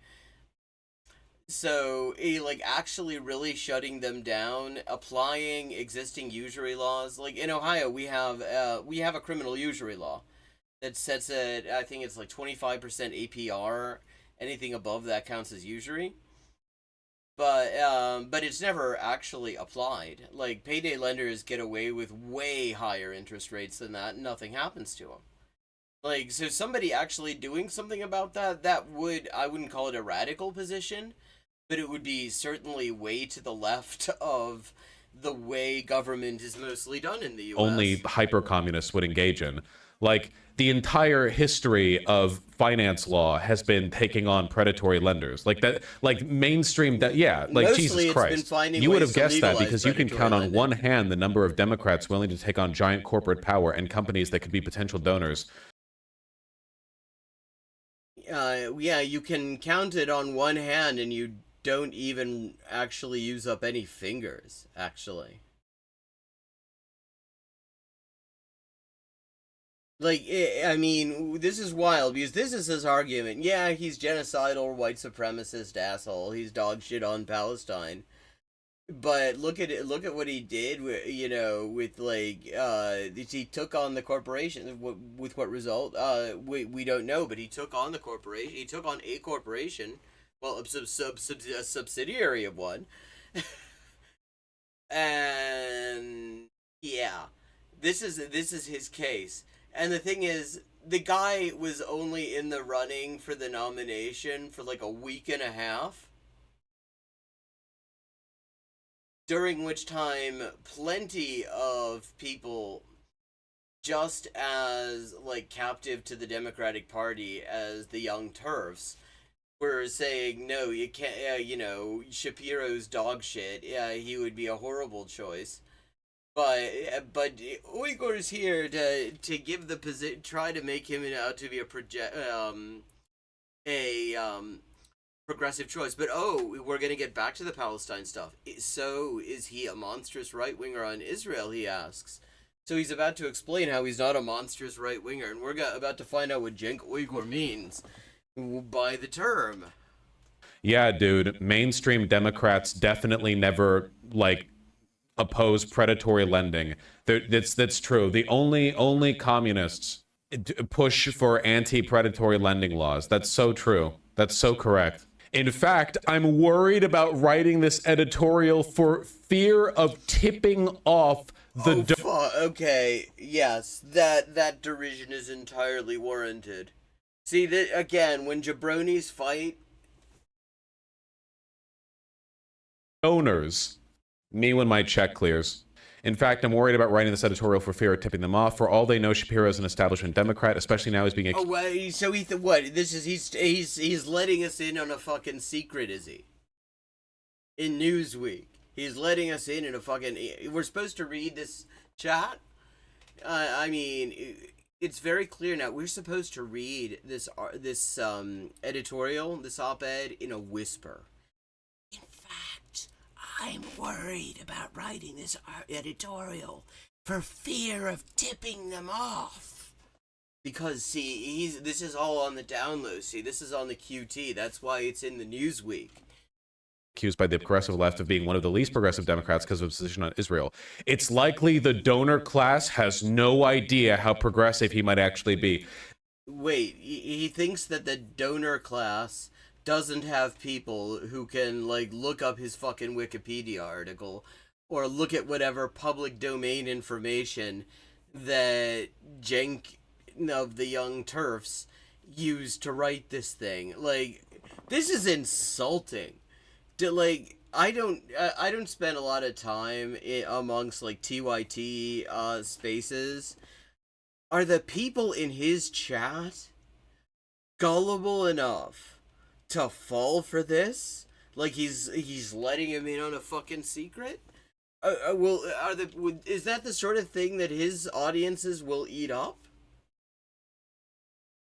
So, like, actually really shutting them down, applying existing usury laws. Like, in Ohio, we have a criminal usury law that sets it, I think it's like 25% APR. Anything above that counts as usury. But it's never actually applied. Like, payday lenders get away with way higher interest rates than that, and nothing happens to them. Like, so somebody actually doing something about that, I wouldn't call it a radical position, but it would be certainly way to the left of the way government is mostly done in the U.S. only hyper-communists would engage in. Like, the entire history of finance law has been taking on predatory lenders. Like that, like mainstream, yeah, like Mostly Jesus it's Christ. been finding You would ways have to guessed that legalize because you can predatory count on lending. one hand the number of Democrats willing to take on giant corporate power and companies that could be potential donors. Yeah, you can count it on one hand, and you don't even actually use up any fingers, actually. Like, I mean, this is wild, because this is his argument. Yeah, he's genocidal, white supremacist asshole. He's dog shit on Palestine. But look at what he did with, you know, with like he took on the corporation. With what result? We don't know, but he took on the corporation. He took on a corporation, well, a subsidiary of one. And yeah, this is his case. And the thing is, the guy was only in the running for the nomination for like a week and a half, during which time plenty of people just as like captive to the Democratic Party as the Young Turfs were saying, no, you can't, you know, Shapiro's dog shit, yeah, he would be a horrible choice. But Uyghur's here to give the position, try to make him out to be a progressive choice. But we're gonna get back to the Palestine stuff. So is he a monstrous right winger on Israel? He asks. So he's about to explain how he's not a monstrous right winger, and we're about to find out what Cenk Uygur means by the term. Yeah, dude, mainstream Democrats definitely never like oppose predatory lending. That's true. The only communists push for anti-predatory lending laws. That's so true. That's so correct. In fact, I'm worried about writing this editorial for fear of tipping off the okay, yes, that derision is entirely warranted. See, that again, when jabronis fight, donors. Me when my check clears. In fact, I'm worried about writing this editorial for fear of tipping them off. For all they know, Shapiro is an establishment Democrat, especially now he's being. So what? This is he's letting us in on a fucking secret, is he? In Newsweek, he's letting us in a fucking. We're supposed to read this chat. I mean, it's very clear now. We're supposed to read this editorial, this op-ed, in a whisper. In fact, I'm worried about writing this editorial for fear of tipping them off. Because, see, this is all on the down low. See, this is on the QT. That's why it's in the Newsweek. Accused by the progressive left of being one of the least progressive Democrats because of his position on Israel. It's likely the donor class has no idea how progressive he might actually be. Wait, he thinks that the donor class doesn't have people who can, like, look up his fucking Wikipedia article or look at whatever public domain information that Cenk of the Young Turfs used to write this thing. Like, this is insulting. I don't spend a lot of time amongst, like, TYT spaces. Are the people in his chat gullible enough to fall for this? Like, he's letting him in on a fucking secret? Is that the sort of thing that his audiences will eat up?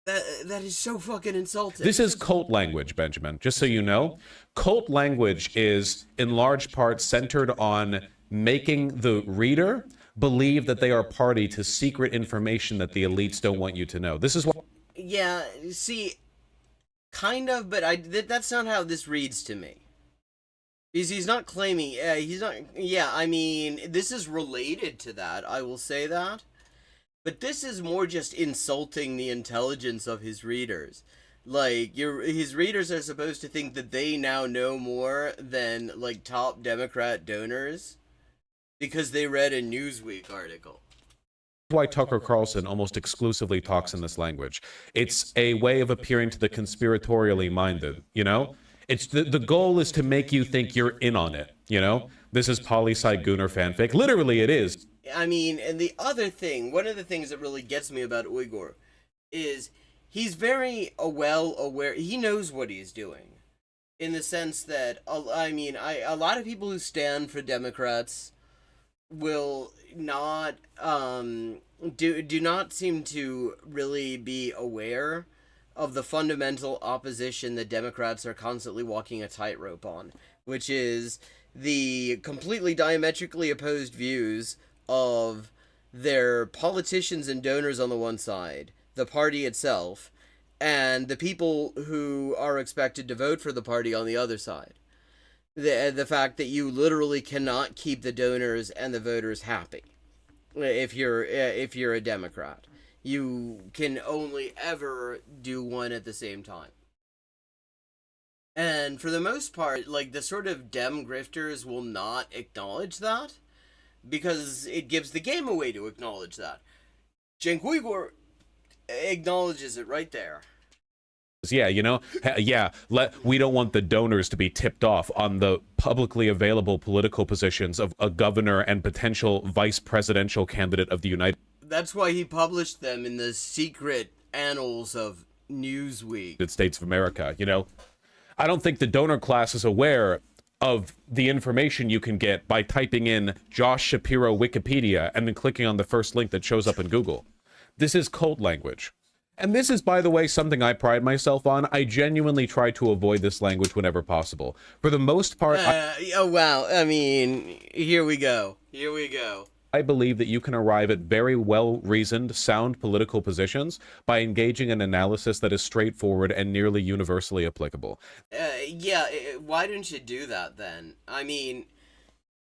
That is so fucking insulting. This is cult language, Benjamin, just so you know. Cult language is in large part centered on making the reader believe that they are party to secret information that the elites don't want you to know. This is what... Yeah, see, kind of, but that's not how this reads to me. Because he's not claiming, I mean, this is related to that, I will say that. But this is more just insulting the intelligence of his readers. Like, his readers are supposed to think that they now know more than, like, top Democrat donors because they read a Newsweek article. Why Tucker Carlson almost exclusively talks in this language. It's a way of appearing to the conspiratorially minded, you know? It's the goal is to make you think you're in on it, you know? This is poli-sci Gooner fanfic. Literally, it is. I mean, and the other thing, one of the things that really gets me about Uyghur is he's very well aware, he knows what he's doing. In the sense that, I mean, a lot of people who stand for Democrats will not, do not seem to really be aware of the fundamental opposition that Democrats are constantly walking a tightrope on, which is the completely diametrically opposed views of their politicians and donors on the one side, the party itself, and the people who are expected to vote for the party on the other side. The fact that you literally cannot keep the donors and the voters happy if you're a Democrat. You can only ever do one at the same time. And for the most part, like, the sort of Dem grifters will not acknowledge that, because it gives the game away to acknowledge that. Cenk Uyghur acknowledges it right there. Yeah, you know, we don't want the donors to be tipped off on the publicly available political positions of a governor and potential vice presidential candidate of the United That's why he published them in the secret annals of Newsweek. States of America, you know. I don't think the donor class is aware of the information you can get by typing in Josh Shapiro Wikipedia and then clicking on the first link that shows up in Google. This is cult language. And this is, by the way, something I pride myself on. I genuinely try to avoid this language whenever possible. For the most part... oh, wow. I mean, here we go. Here we go. I believe that you can arrive at very well-reasoned, sound political positions by engaging in analysis that is straightforward and nearly universally applicable. Why don't you do that then? I mean,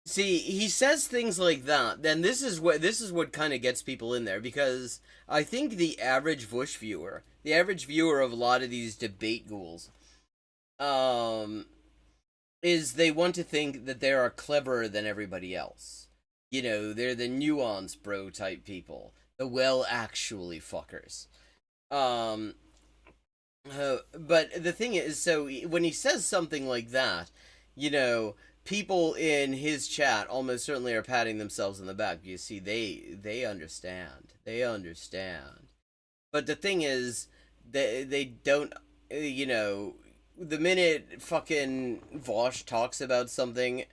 see, he says things like that, then this is what kind of gets people in there, because I think the average Bush viewer, the average viewer of a lot of these debate ghouls, is they want to think that they are cleverer than everybody else. You know, they're the nuance bro type people. The well actually fuckers. But the thing is, so when he says something like that, you know, people in his chat almost certainly are patting themselves on the back. You see, they understand. They understand. But the thing is, they don't, you know, the minute fucking Vosh talks about something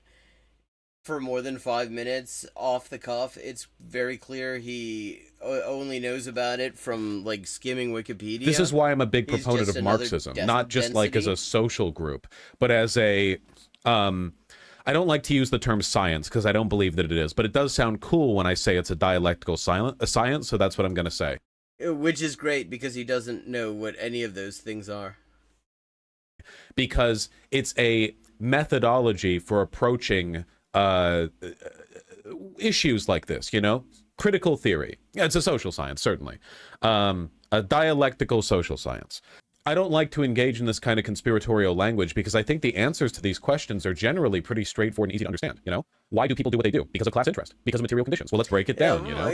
for more than 5 minutes off the cuff, it's very clear he only knows about it from, like, skimming Wikipedia. This is why I'm a big proponent of Marxism, not just like as a social group, but as a I don't like to use the term science because I don't believe that it is, but it does sound cool when I say it's a dialectical science, so that's what I'm going to say. Which is great because he doesn't know what any of those things are. Because it's a methodology for approaching issues like this, you know? Critical theory. Yeah, it's a social science, certainly. A dialectical social science. I don't like to engage in this kind of conspiratorial language because I think the answers to these questions are generally pretty straightforward and easy to understand, you know? Why do people do what they do? Because of class interest, because of material conditions. Well, let's break it down, you know?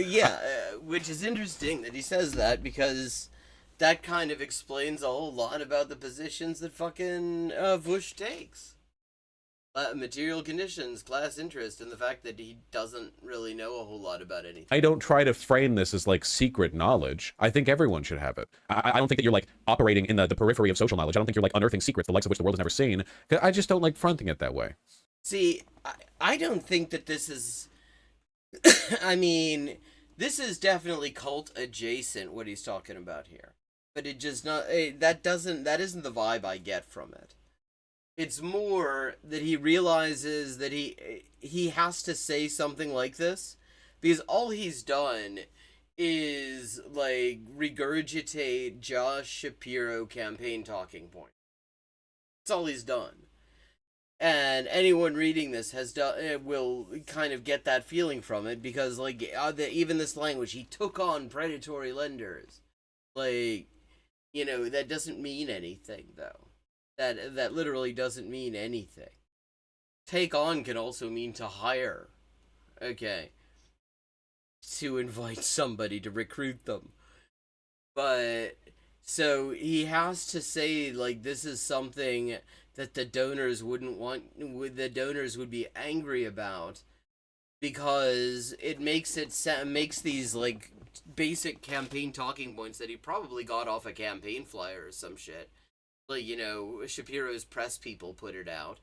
Which is interesting that he says that, because that kind of explains a whole lot about the positions that fucking Bush takes. Material conditions, class interest, and the fact that he doesn't really know a whole lot about anything. I don't try to frame this as like secret knowledge. I think everyone should have it. I don't think that you're like operating in the periphery of social knowledge. I don't think you're like unearthing secrets, the likes of which the world has never seen. I just don't like fronting it that way. See, I don't think that this is... I mean, this is definitely cult adjacent, what he's talking about here. But it just not... that isn't the vibe I get from it. It's more that he realizes that he has to say something like this, because all he's done is, like, regurgitate Josh Shapiro campaign talking points. That's all he's done. And anyone reading this will kind of get that feeling from it, because, like, even this language, he took on predatory lenders. Like, you know, that doesn't mean anything, though. That literally doesn't mean anything. Take on can also mean to hire. Okay. To invite somebody to recruit them. But, so he has to say, like, this is something that the donors wouldn't want, the donors would be angry about, because it makes these, like, basic campaign talking points that he probably got off a campaign flyer or some shit. Like, you know, Shapiro's press people put it out.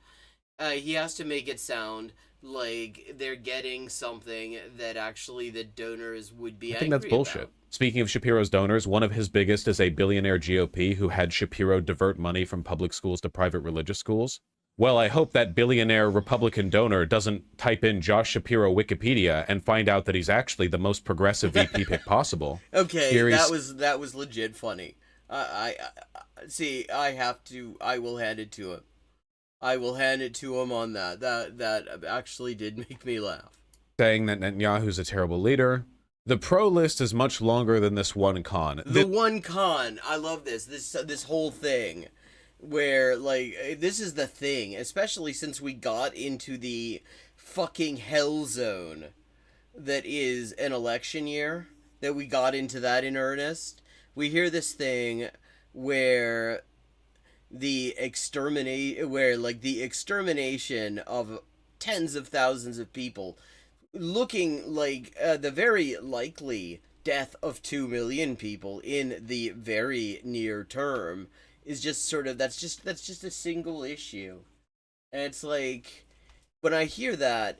He has to make it sound like they're getting something that actually the donors would be angry about. I think that's bullshit. Speaking of Shapiro's donors, one of his biggest is a billionaire GOP who had Shapiro divert money from public schools to private religious schools. Well, I hope that billionaire Republican donor doesn't type in Josh Shapiro Wikipedia and find out that he's actually the most progressive VP pick possible. Okay, that was legit funny. I see. I will hand it to him. I will hand it to him on that. That actually did make me laugh. Saying that Netanyahu's a terrible leader. The pro list is much longer than this one con. The one con. I love this. This whole thing, where, like, this is the thing, especially since we got into the fucking hell zone that is an election year. That we got into that in earnest. We hear this thing where the extermination of tens of thousands of people, looking like the very likely death of 2 million people in the very near term, is just sort of, that's just a single issue. And it's like, when I hear that,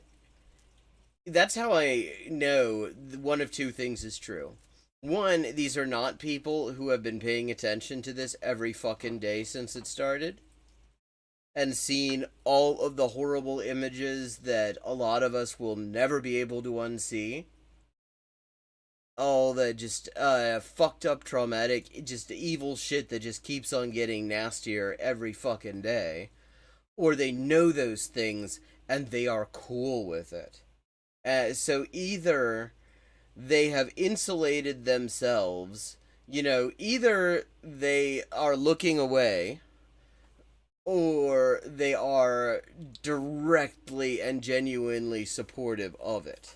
that's how I know one of two things is true. One, these are not people who have been paying attention to this every fucking day since it started, and seen all of the horrible images that a lot of us will never be able to unsee. All the just fucked up, traumatic, just evil shit that just keeps on getting nastier every fucking day. Or they know those things and they are cool with it. So either they have insulated themselves, you know, either they are looking away, or they are directly and genuinely supportive of it.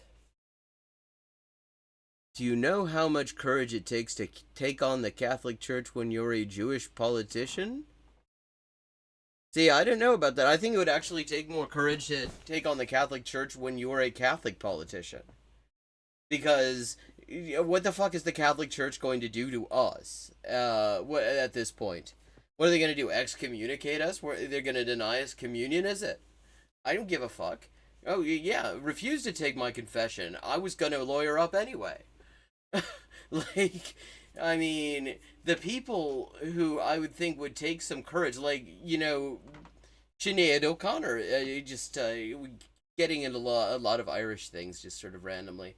Do you know how much courage it takes to take on the Catholic Church when you're a Jewish politician? See, I don't know about that. I think it would actually take more courage to take on the Catholic Church when you're a Catholic politician. Because what the fuck is the Catholic Church going to do to us at this point? What are they going to do, excommunicate us? They're going to deny us communion, is it? I don't give a fuck. Oh, yeah, refuse to take my confession. I was going to lawyer up anyway. Like, I mean, the people who I would think would take some courage, like, you know, Sinead O'Connor, getting into a lot of Irish things just sort of randomly.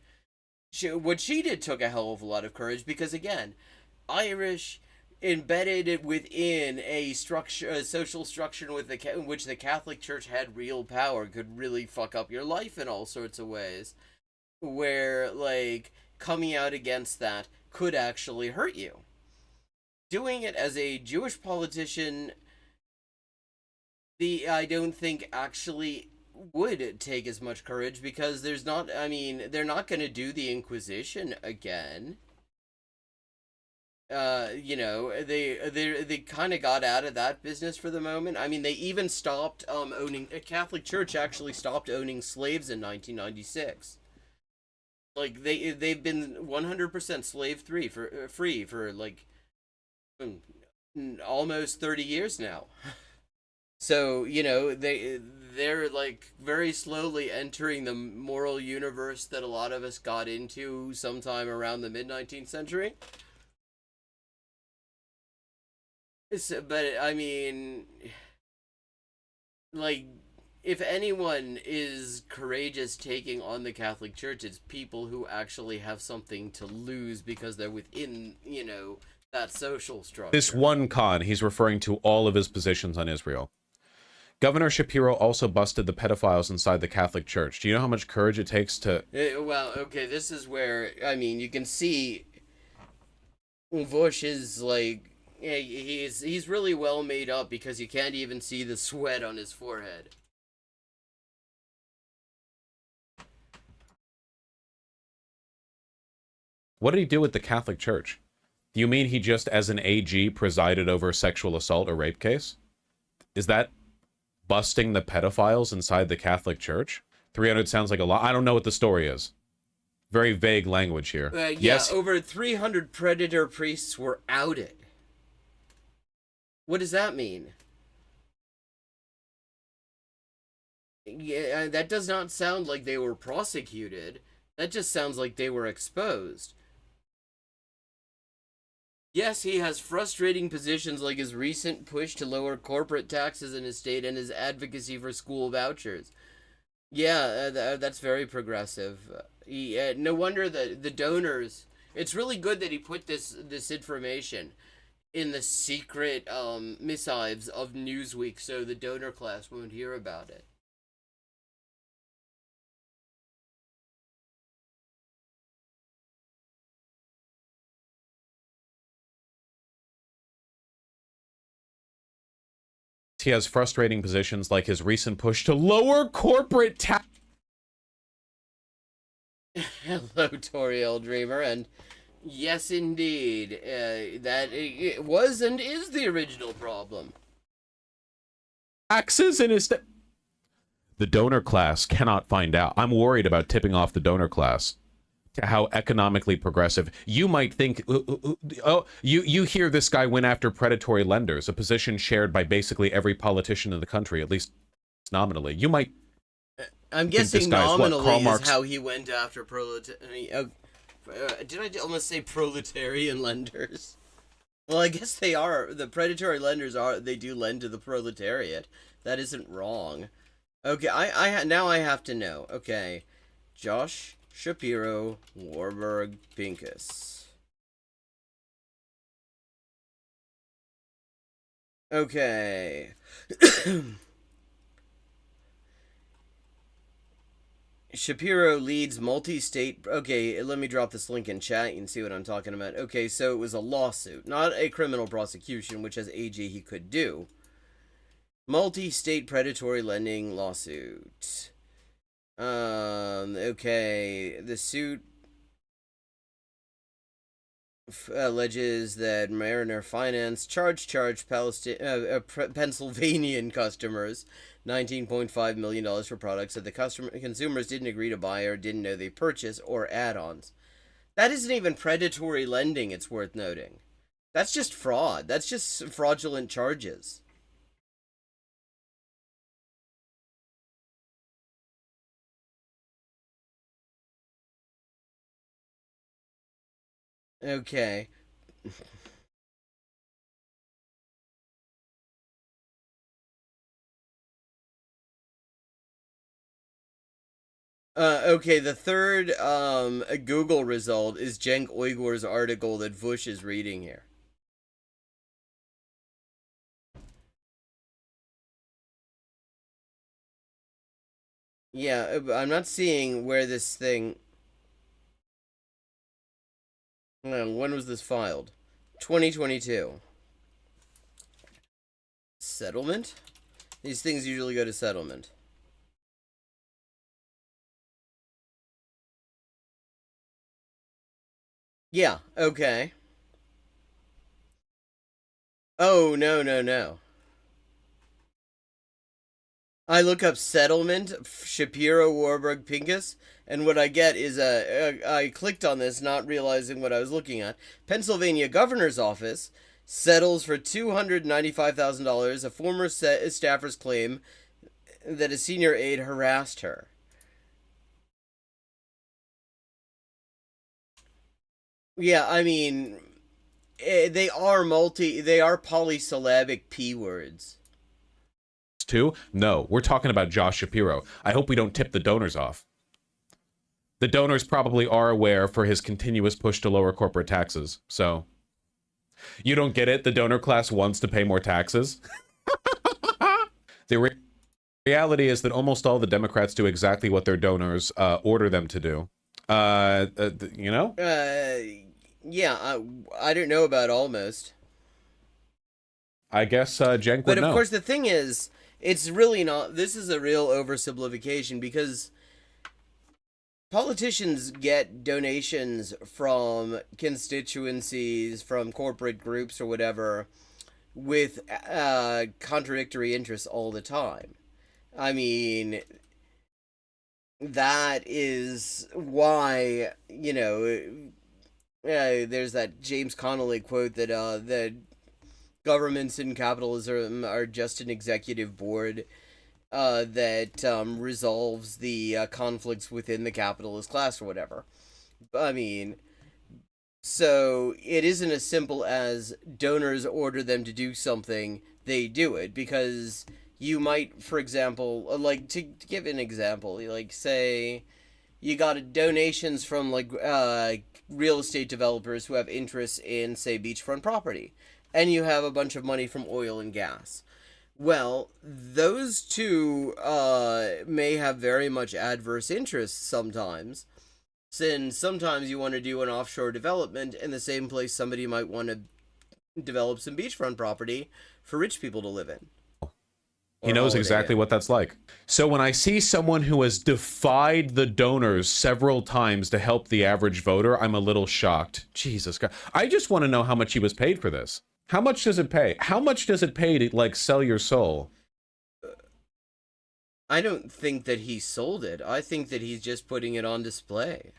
What she did took a hell of a lot of courage, because, again, Irish embedded it within a social structure in which the Catholic Church had real power, could really fuck up your life in all sorts of ways, where, like, coming out against that could actually hurt you. doing it as a Jewish politician, I don't think actually would take as much courage, because there's not, I mean, they're not going to do the Inquisition again. You know, they kind of got out of that business for the moment. I mean, they even stopped owning, a Catholic Church actually stopped owning slaves in 1996. Like they've been 100% free for like almost 30 years now. So, you know, they're like very slowly entering the moral universe that a lot of us got into sometime around the mid-19th century. But I mean, like, if anyone is courageous taking on the Catholic Church, it's people who actually have something to lose because they're within, you know, that social structure. This one con, he's referring to all of his positions on Israel. Governor Shapiro also busted the pedophiles inside the Catholic Church. Do you know how much courage it takes to... Well, okay, this is where, I mean, you can see Bush is like, yeah, he's really well made up, because you can't even see the sweat on his forehead. What did he do with the Catholic Church? Do you mean he just, as an AG, presided over a sexual assault or rape case? Is that busting the pedophiles inside the Catholic Church? 300 sounds like a lot. I don't know what the story is. Very vague language here. Yeah, yes. Over 300 predator priests were outed. What does that mean? Yeah, that does not sound like they were prosecuted. That just sounds like they were exposed. Yes, he has frustrating positions like his recent push to lower corporate taxes in his state and his advocacy for school vouchers. Yeah, that's very progressive. No wonder that the donors... It's really good that he put this information in the secret missives of Newsweek, so the donor class won't hear about it. He has frustrating positions like his recent push to lower corporate tax. Hello, Toriel Dreamer, and yes, indeed, that it was and is the original problem. Taxes in his... The donor class cannot find out. I'm worried about tipping off the donor class to how economically progressive. You might think, oh, you hear this guy went after predatory lenders, a position shared by basically every politician in the country, at least nominally. You might... I'm guessing nominally Karl is Marx... how he went after did I almost say proletarian lenders? Well, I guess they are. The predatory lenders they do lend to the proletariat. That isn't wrong. Okay, now I have to know. Okay, Josh Shapiro, Warburg Pincus. Okay. Shapiro leads multi-state... Okay, let me drop this link in chat. You can see what I'm talking about. Okay, so it was a lawsuit, not a criminal prosecution, which as AG he could do. Multi-state predatory lending lawsuit. Okay, the suit alleges that Mariner Finance charged Pennsylvanian customers $19.5 million for products that the consumers didn't agree to buy or didn't know they purchased, or add-ons. That isn't even predatory lending, it's worth noting. That's just fraud. That's just fraudulent charges. Okay. Okay, the third Google result is Cenk Uygur's article that Vush is reading here. Yeah, I'm not seeing where this thing... When was this filed? 2022. Settlement? These things usually go to settlement. Yeah, okay. Oh, no. I look up settlement, Shapiro, Warburg, Pincus, and what I get is I clicked on this not realizing what I was looking at. Pennsylvania Governor's Office settles for $295,000 a former staffer's claim that a senior aide harassed her. Yeah, I mean, they are polysyllabic P words. Too? No, we're talking about Josh Shapiro. I hope we don't tip the donors off. The donors probably are aware for his continuous push to lower corporate taxes. So, you don't get it? The donor class wants to pay more taxes? The reality is that almost all the Democrats do exactly what their donors order them to do. You know? Yeah, I don't know about almost. I guess Jenk would know. But of course, the thing is, it's really not. This is a real oversimplification because politicians get donations from constituencies, from corporate groups or whatever, with contradictory interests all the time. I mean, that is why, you know, there's that James Connolly quote that that governments in capitalism are just an executive board that resolves the conflicts within the capitalist class or whatever. I mean, so it isn't as simple as donors order them to do something, they do it, because you might, for example, like to give an example, like say you got donations from like real estate developers who have interests in, say, beachfront property, and you have a bunch of money from oil and gas. Well, those two may have very much adverse interests sometimes, since sometimes you want to do an offshore development in the same place somebody might want to develop some beachfront property for rich people to live in. He knows exactly what that's like. So when I see someone who has defied the donors several times to help the average voter, I'm a little shocked. Jesus God. I just want to know how much he was paid for this. How much does it pay? How much does it pay to, like, sell your soul? I don't think that he sold it. I think that he's just putting it on display.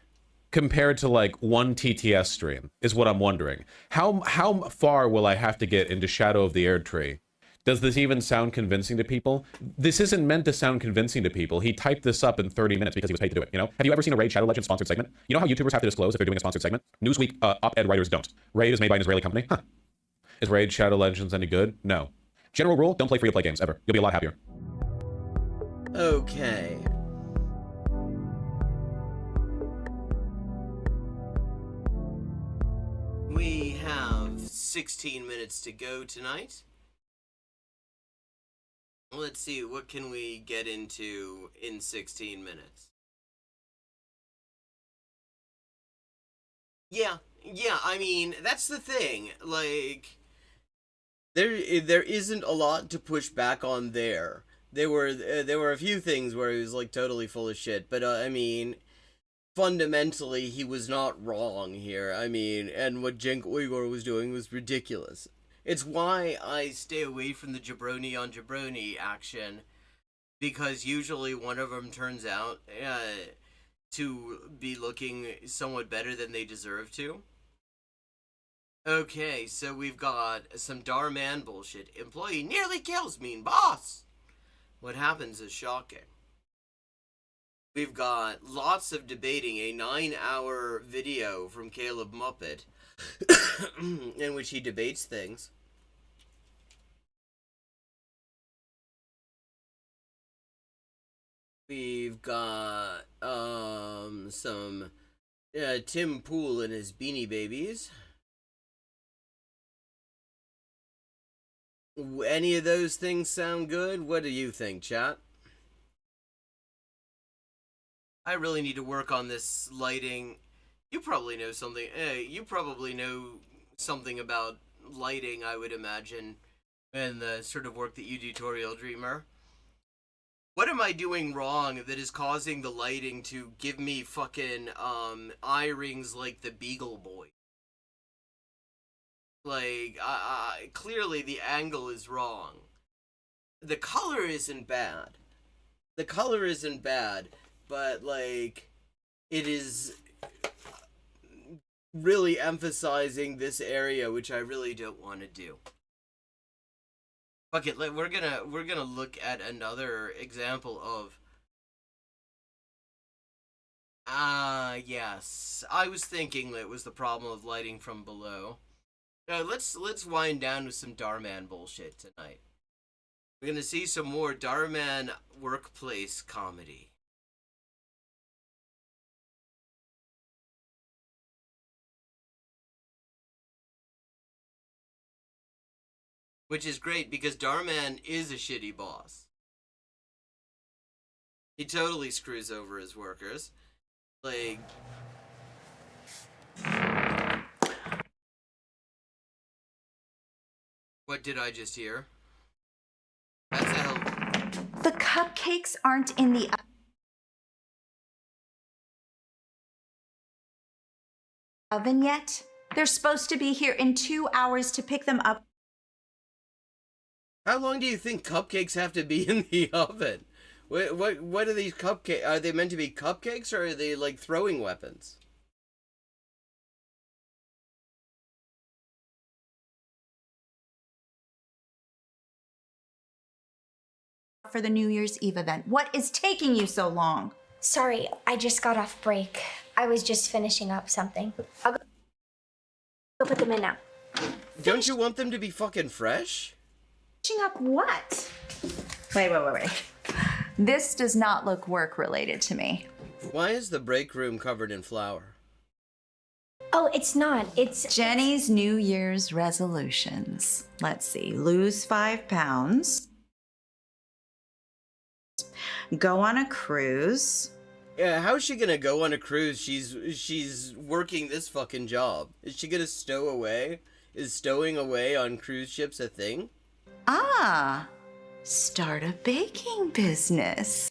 Compared to, like, one TTS stream, is what I'm wondering. How far will I have to get into Shadow of the Erdtree? Does this even sound convincing to people? This isn't meant to sound convincing to people. He typed this up in 30 minutes because he was paid to do it, you know? Have you ever seen a Raid Shadow Legends sponsored segment? You know how YouTubers have to disclose if they're doing a sponsored segment? Newsweek op-ed writers don't. Raid is made by an Israeli company? Huh. Is Raid Shadow Legends any good? No. General rule, don't play free-to-play games, ever. You'll be a lot happier. Okay. We have 16 minutes to go tonight. Let's see, what can we get into in 16 minutes? Yeah, I mean, that's the thing. Like, there isn't a lot to push back on there. There were a few things where he was like totally full of shit, but I mean, fundamentally he was not wrong here. I mean, and what Cenk Uygur was doing was ridiculous. It's why I stay away from the jabroni on jabroni action, because usually one of them turns out to be looking somewhat better than they deserve to. Okay, so we've got some Darman bullshit. Employee nearly kills mean boss. What happens is shocking. We've got lots of debating, a 9-hour video from Caleb Muppet in which he debates things. We've got some Tim Pool and his Beanie Babies. Any of those things sound good? What do you think, chat? I really need to work on this lighting. You probably know something. You probably know something about lighting, I would imagine, and the sort of work that you do, Toriel Dreamer. What am I doing wrong that is causing the lighting to give me fucking eye rings like the Beagle Boy? Like, clearly the angle is wrong. The color isn't bad. The color isn't bad, but like, it is really emphasizing this area, which I really don't want to do. Fuck it, we're gonna look at another example of. Yes, I was thinking that was the problem of lighting from below. Let's wind down with some Darman bullshit tonight. We're gonna see some more Darman workplace comedy. Which is great because Darman is a shitty boss. He totally screws over his workers. Like, what did I just hear? That's a hell. The cupcakes aren't in the oven yet. They're supposed to be here in 2 hours to pick them up. How long do you think cupcakes have to be in the oven? What are these cupcakes? Are they meant to be cupcakes or are they like throwing weapons? For the New Year's Eve event. What is taking you so long? Sorry, I just got off break. I was just finishing up something. I'll go put them in now. Don't you want them to be fucking fresh? Finishing up what? Wait. This does not look work related to me. Why is the break room covered in flour? Oh, it's not. It's Jenny's New Year's resolutions. Let's see. Lose 5 pounds. Go on a cruise. Yeah, how's she gonna go on a cruise? She's working this fucking job. Is she gonna stow away? Is stowing away on cruise ships a thing? Start a baking business.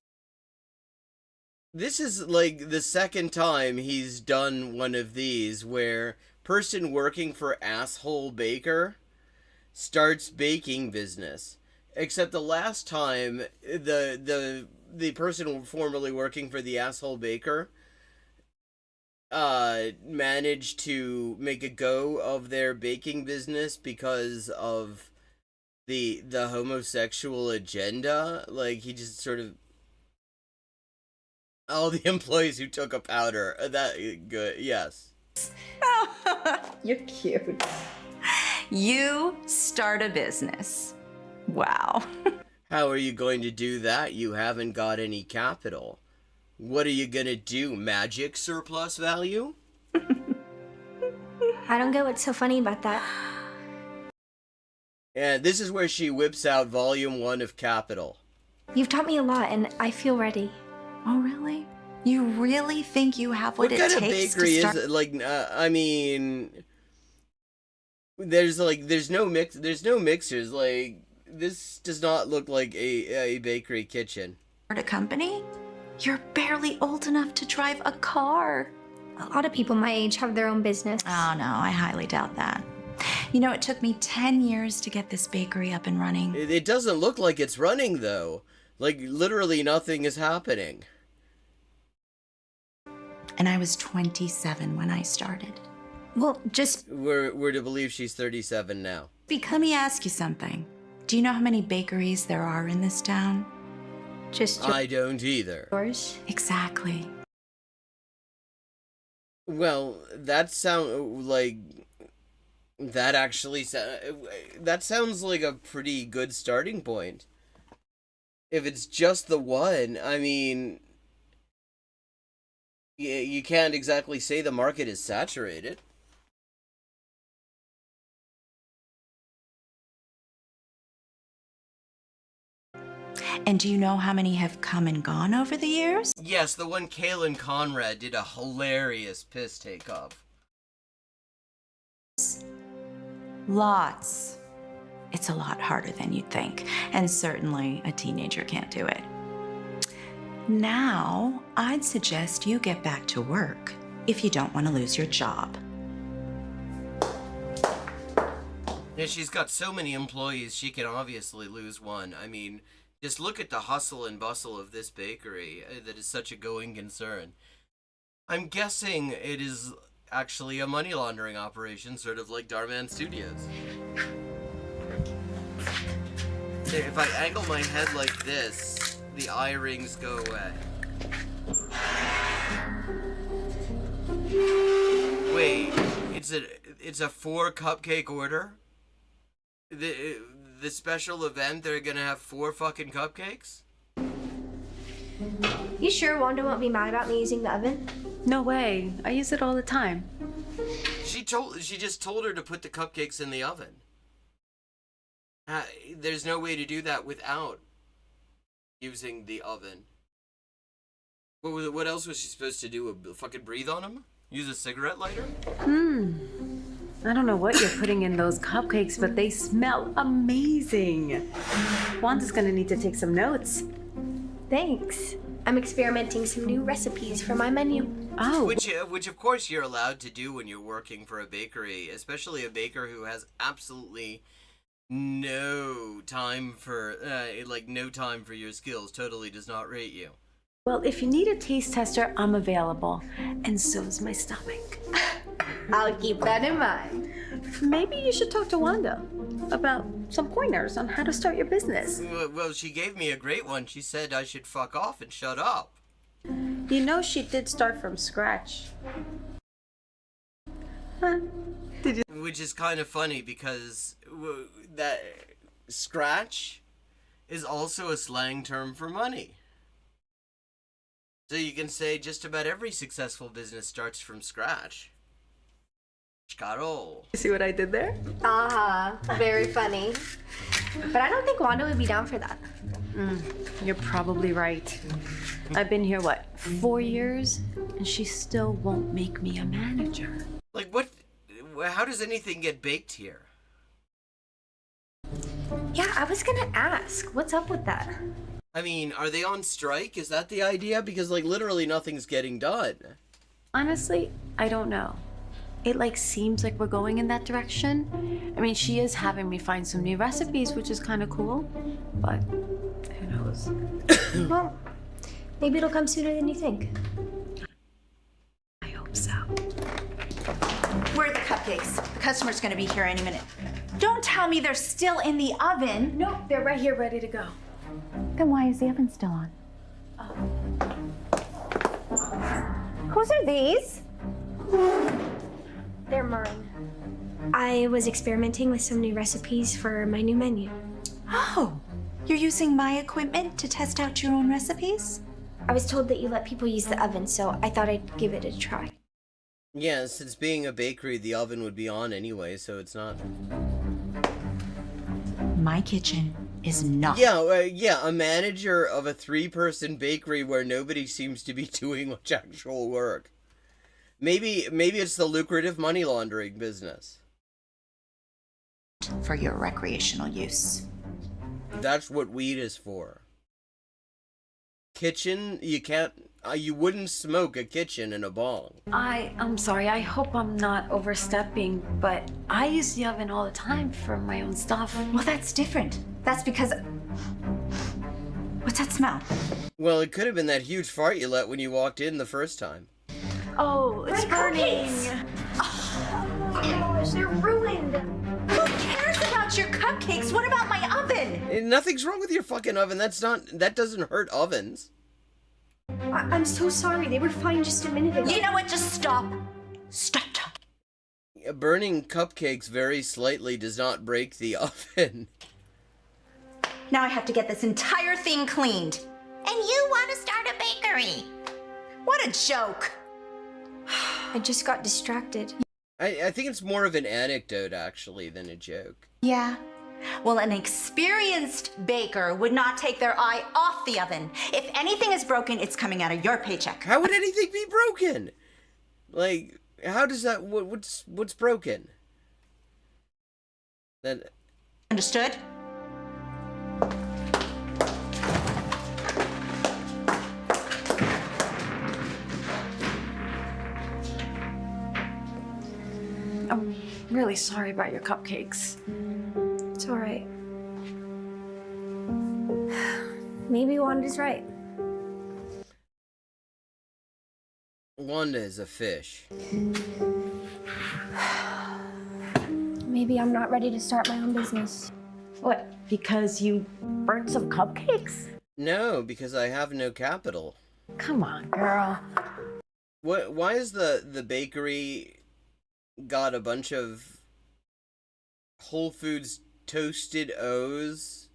This is like the second time he's done one of these where person working for asshole baker starts baking business. Except the last time the person formerly working for the asshole baker managed to make a go of their baking business because of the homosexual agenda. Like, he just sort of, all the employees who took a powder, that good, yes. You're cute. You start a business. Wow. How are you going to do that? You haven't got any capital. What are you gonna do? Magic surplus value? I don't get what's so funny about that. And this is where she whips out volume 1 of Capital. You've taught me a lot, and I feel ready. Oh, really? You really think you have what it kind of takes bakery to start? is it? Like, I mean, there's no mixers. Like, this does not look like a bakery kitchen. A company? You're barely old enough to drive a car. A lot of people my age have their own business. Oh, no, I highly doubt that. You know, it took me 10 years to get this bakery up and running. It doesn't look like it's running, though. Like, literally nothing is happening. And I was 27 when I started. Well, just... We're to believe she's 37 now. Let me ask you something. Do you know how many bakeries there are in this town? Just I don't either. yours? Exactly. Well, that sounds like a pretty good starting point. If it's just the one, I mean, you can't exactly say the market is saturated. And do you know how many have come and gone over the years? Yes, the one Kaylin Conrad did a hilarious piss take of. Lots. It's a lot harder than you'd think, and certainly a teenager can't do it. Now, I'd suggest you get back to work if you don't want to lose your job. Yeah, she's got so many employees, she can obviously lose one. I mean, just look at the hustle and bustle of this bakery that is such a going concern. I'm guessing it is actually a money laundering operation, sort of like Darman Studios. If I angle my head like this, the eye rings go away. Wait, it's a 4 cupcake order? The special event, they're gonna have 4 fucking cupcakes? You sure Wanda won't be mad about me using the oven? No way. I use it all the time. She just told her to put the cupcakes in the oven. There's no way to do that without using the oven. What else was she supposed to do? Fucking breathe on them? Use a cigarette lighter? I don't know what you're putting in those cupcakes, but they smell amazing. Wanda's gonna need to take some notes. Thanks. I'm experimenting some new recipes for my menu. Oh. Which of course you're allowed to do when you're working for a bakery, especially a baker who has absolutely no time for no time for your skills, totally does not rate you. Well, if you need a taste tester, I'm available. And so's my stomach. I'll keep that in mind. Maybe you should talk to Wanda about some pointers on how to start your business. Well, she gave me a great one. She said I should fuck off and shut up. You know she did start from scratch. Huh? Did you? Which is kind of funny because that scratch is also a slang term for money. So you can say just about every successful business starts from scratch. Caro. You see what I did there? Very funny. But I don't think Wanda would be down for that. You're probably right. I've been here, 4 years? And she still won't make me a manager. Like what? How does anything get baked here? Yeah, I was gonna ask. What's up with that? I mean, are they on strike? Is that the idea? Because literally nothing's getting done. Honestly, I don't know. It seems like we're going in that direction. I mean, she is having me find some new recipes, which is kind of cool, but who knows? Well, maybe it'll come sooner than you think. I hope so. Where are the cupcakes? The customer's gonna be here any minute. Don't tell me they're still in the oven. Nope, they're right here ready to go. Then why is the oven still on? Whose are these? They're mine. I was experimenting with some new recipes for my new menu. Oh, you're using my equipment to test out your own recipes? I was told that you let people use the oven, so I thought I'd give it a try. Yeah, since being a bakery, the oven would be on anyway, so it's not... My kitchen is not. Yeah, a manager of a 3-person bakery where nobody seems to be doing much actual work. Maybe it's the lucrative money laundering business. For your recreational use. That's what weed is for. Kitchen, you wouldn't smoke a kitchen in a bong. I'm sorry, I hope I'm not overstepping, but I use the oven all the time for my own stuff. Well, that's different. That's because... What's that smell? Well, it could have been that huge fart you let when you walked in the first time. Oh, it's burning. Oh my gosh, they're ruined. Who cares about your cupcakes? What about my oven? Nothing's wrong with your fucking oven. That doesn't hurt ovens. I'm so sorry. They were fine just a minute ago. You know what? Just stop. Stop talking. Burning cupcakes very slightly does not break the oven. Now I have to get this entire thing cleaned. And you want to start a bakery? What a joke. I just got distracted. I think it's more of an anecdote, actually, than a joke. Yeah. Well, an experienced baker would not take their eye off the oven. If anything is broken, it's coming out of your paycheck. How would anything be broken? How does that... What's broken? That Understood? I'm really sorry about your cupcakes. It's all right. Maybe Wanda's right. Wanda is a fish. Maybe I'm not ready to start my own business. What? Because you burnt some cupcakes? No, because I have no capital. Come on, girl. What? Why is the bakery got a bunch of Whole Foods toasted O's,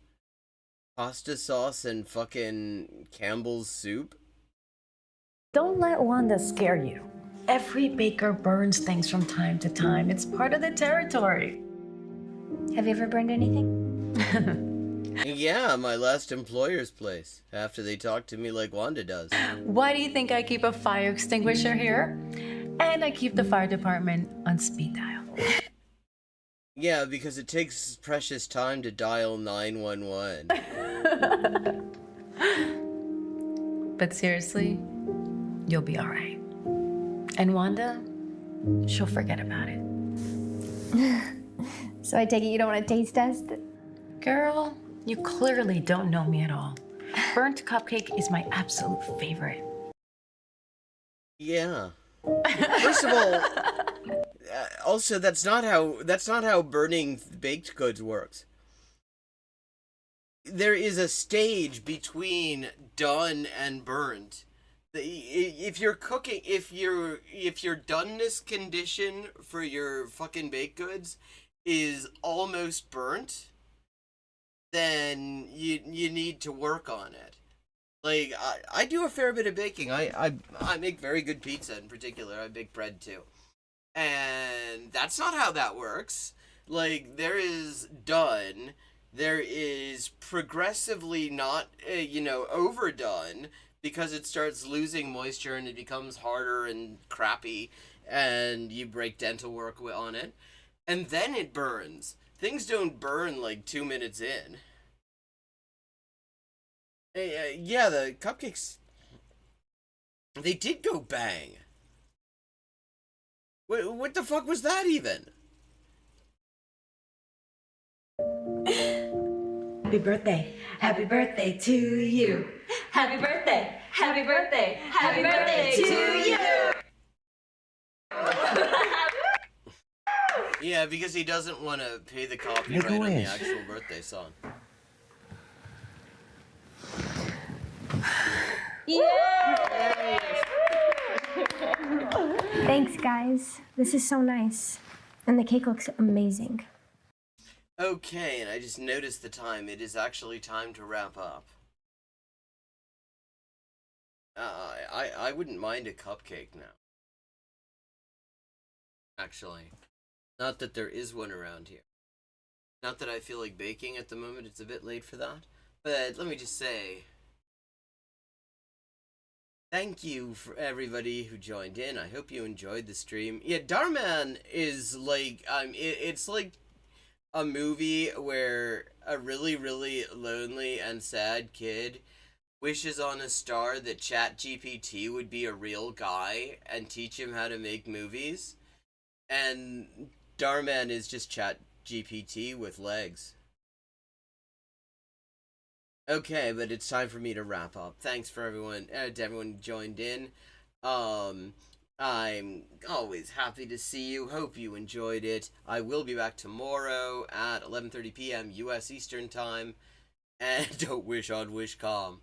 pasta sauce, and fucking Campbell's soup? Don't let Wanda scare you. Every baker burns things from time to time. It's part of the territory. Have you ever burned anything? Yeah, my last employer's place, after they talked to me like Wanda does. Why do you think I keep a fire extinguisher here? And I keep the fire department on speed dial. Yeah, because it takes precious time to dial 911. But seriously, you'll be all right. And Wanda, she'll forget about it. So I take it you don't want a taste test? Girl, you clearly don't know me at all. Burnt cupcake is my absolute favorite. Yeah. First of all, also that's not how burning baked goods works. There is a stage between done and burnt. If you're cooking, if your doneness condition for your fucking baked goods is almost burnt, then you need to work on it. Like, I do a fair bit of baking. I make very good pizza in particular. I bake bread too. And that's not how that works. Like, there is done. There is progressively not, overdone, because it starts losing moisture and it becomes harder and crappy, and you break dental work on it. And then it burns. Things don't burn like 2 minutes in. Yeah, the cupcakes, they did go bang. What the fuck was that even? Happy birthday. Happy birthday to you. Happy birthday. Happy birthday. Happy birthday to you. Yeah, because he doesn't want to pay the copyright on the actual birthday song. Yeah! Thanks, guys. This is so nice. And the cake looks amazing. Okay, and I just noticed the time. It is actually time to wrap up. I wouldn't mind a cupcake now. Actually. Not that there is one around here. Not that I feel like baking at the moment. It's a bit late for that. But let me just say, thank you for everybody who joined in. I hope you enjoyed the stream. Yeah, Darman is like, it's like a movie where a really, really lonely and sad kid wishes on a star that ChatGPT would be a real guy and teach him how to make movies. And Darman is just ChatGPT with legs. Okay, but it's time for me to wrap up. Thanks for everyone, to everyone who joined in. I'm always happy to see you. Hope you enjoyed it. I will be back tomorrow at 11:30 p.m. U.S. Eastern Time. And don't wish on Wishcom.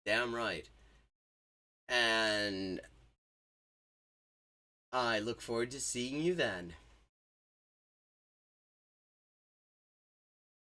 Damn right. And I look forward to seeing you then.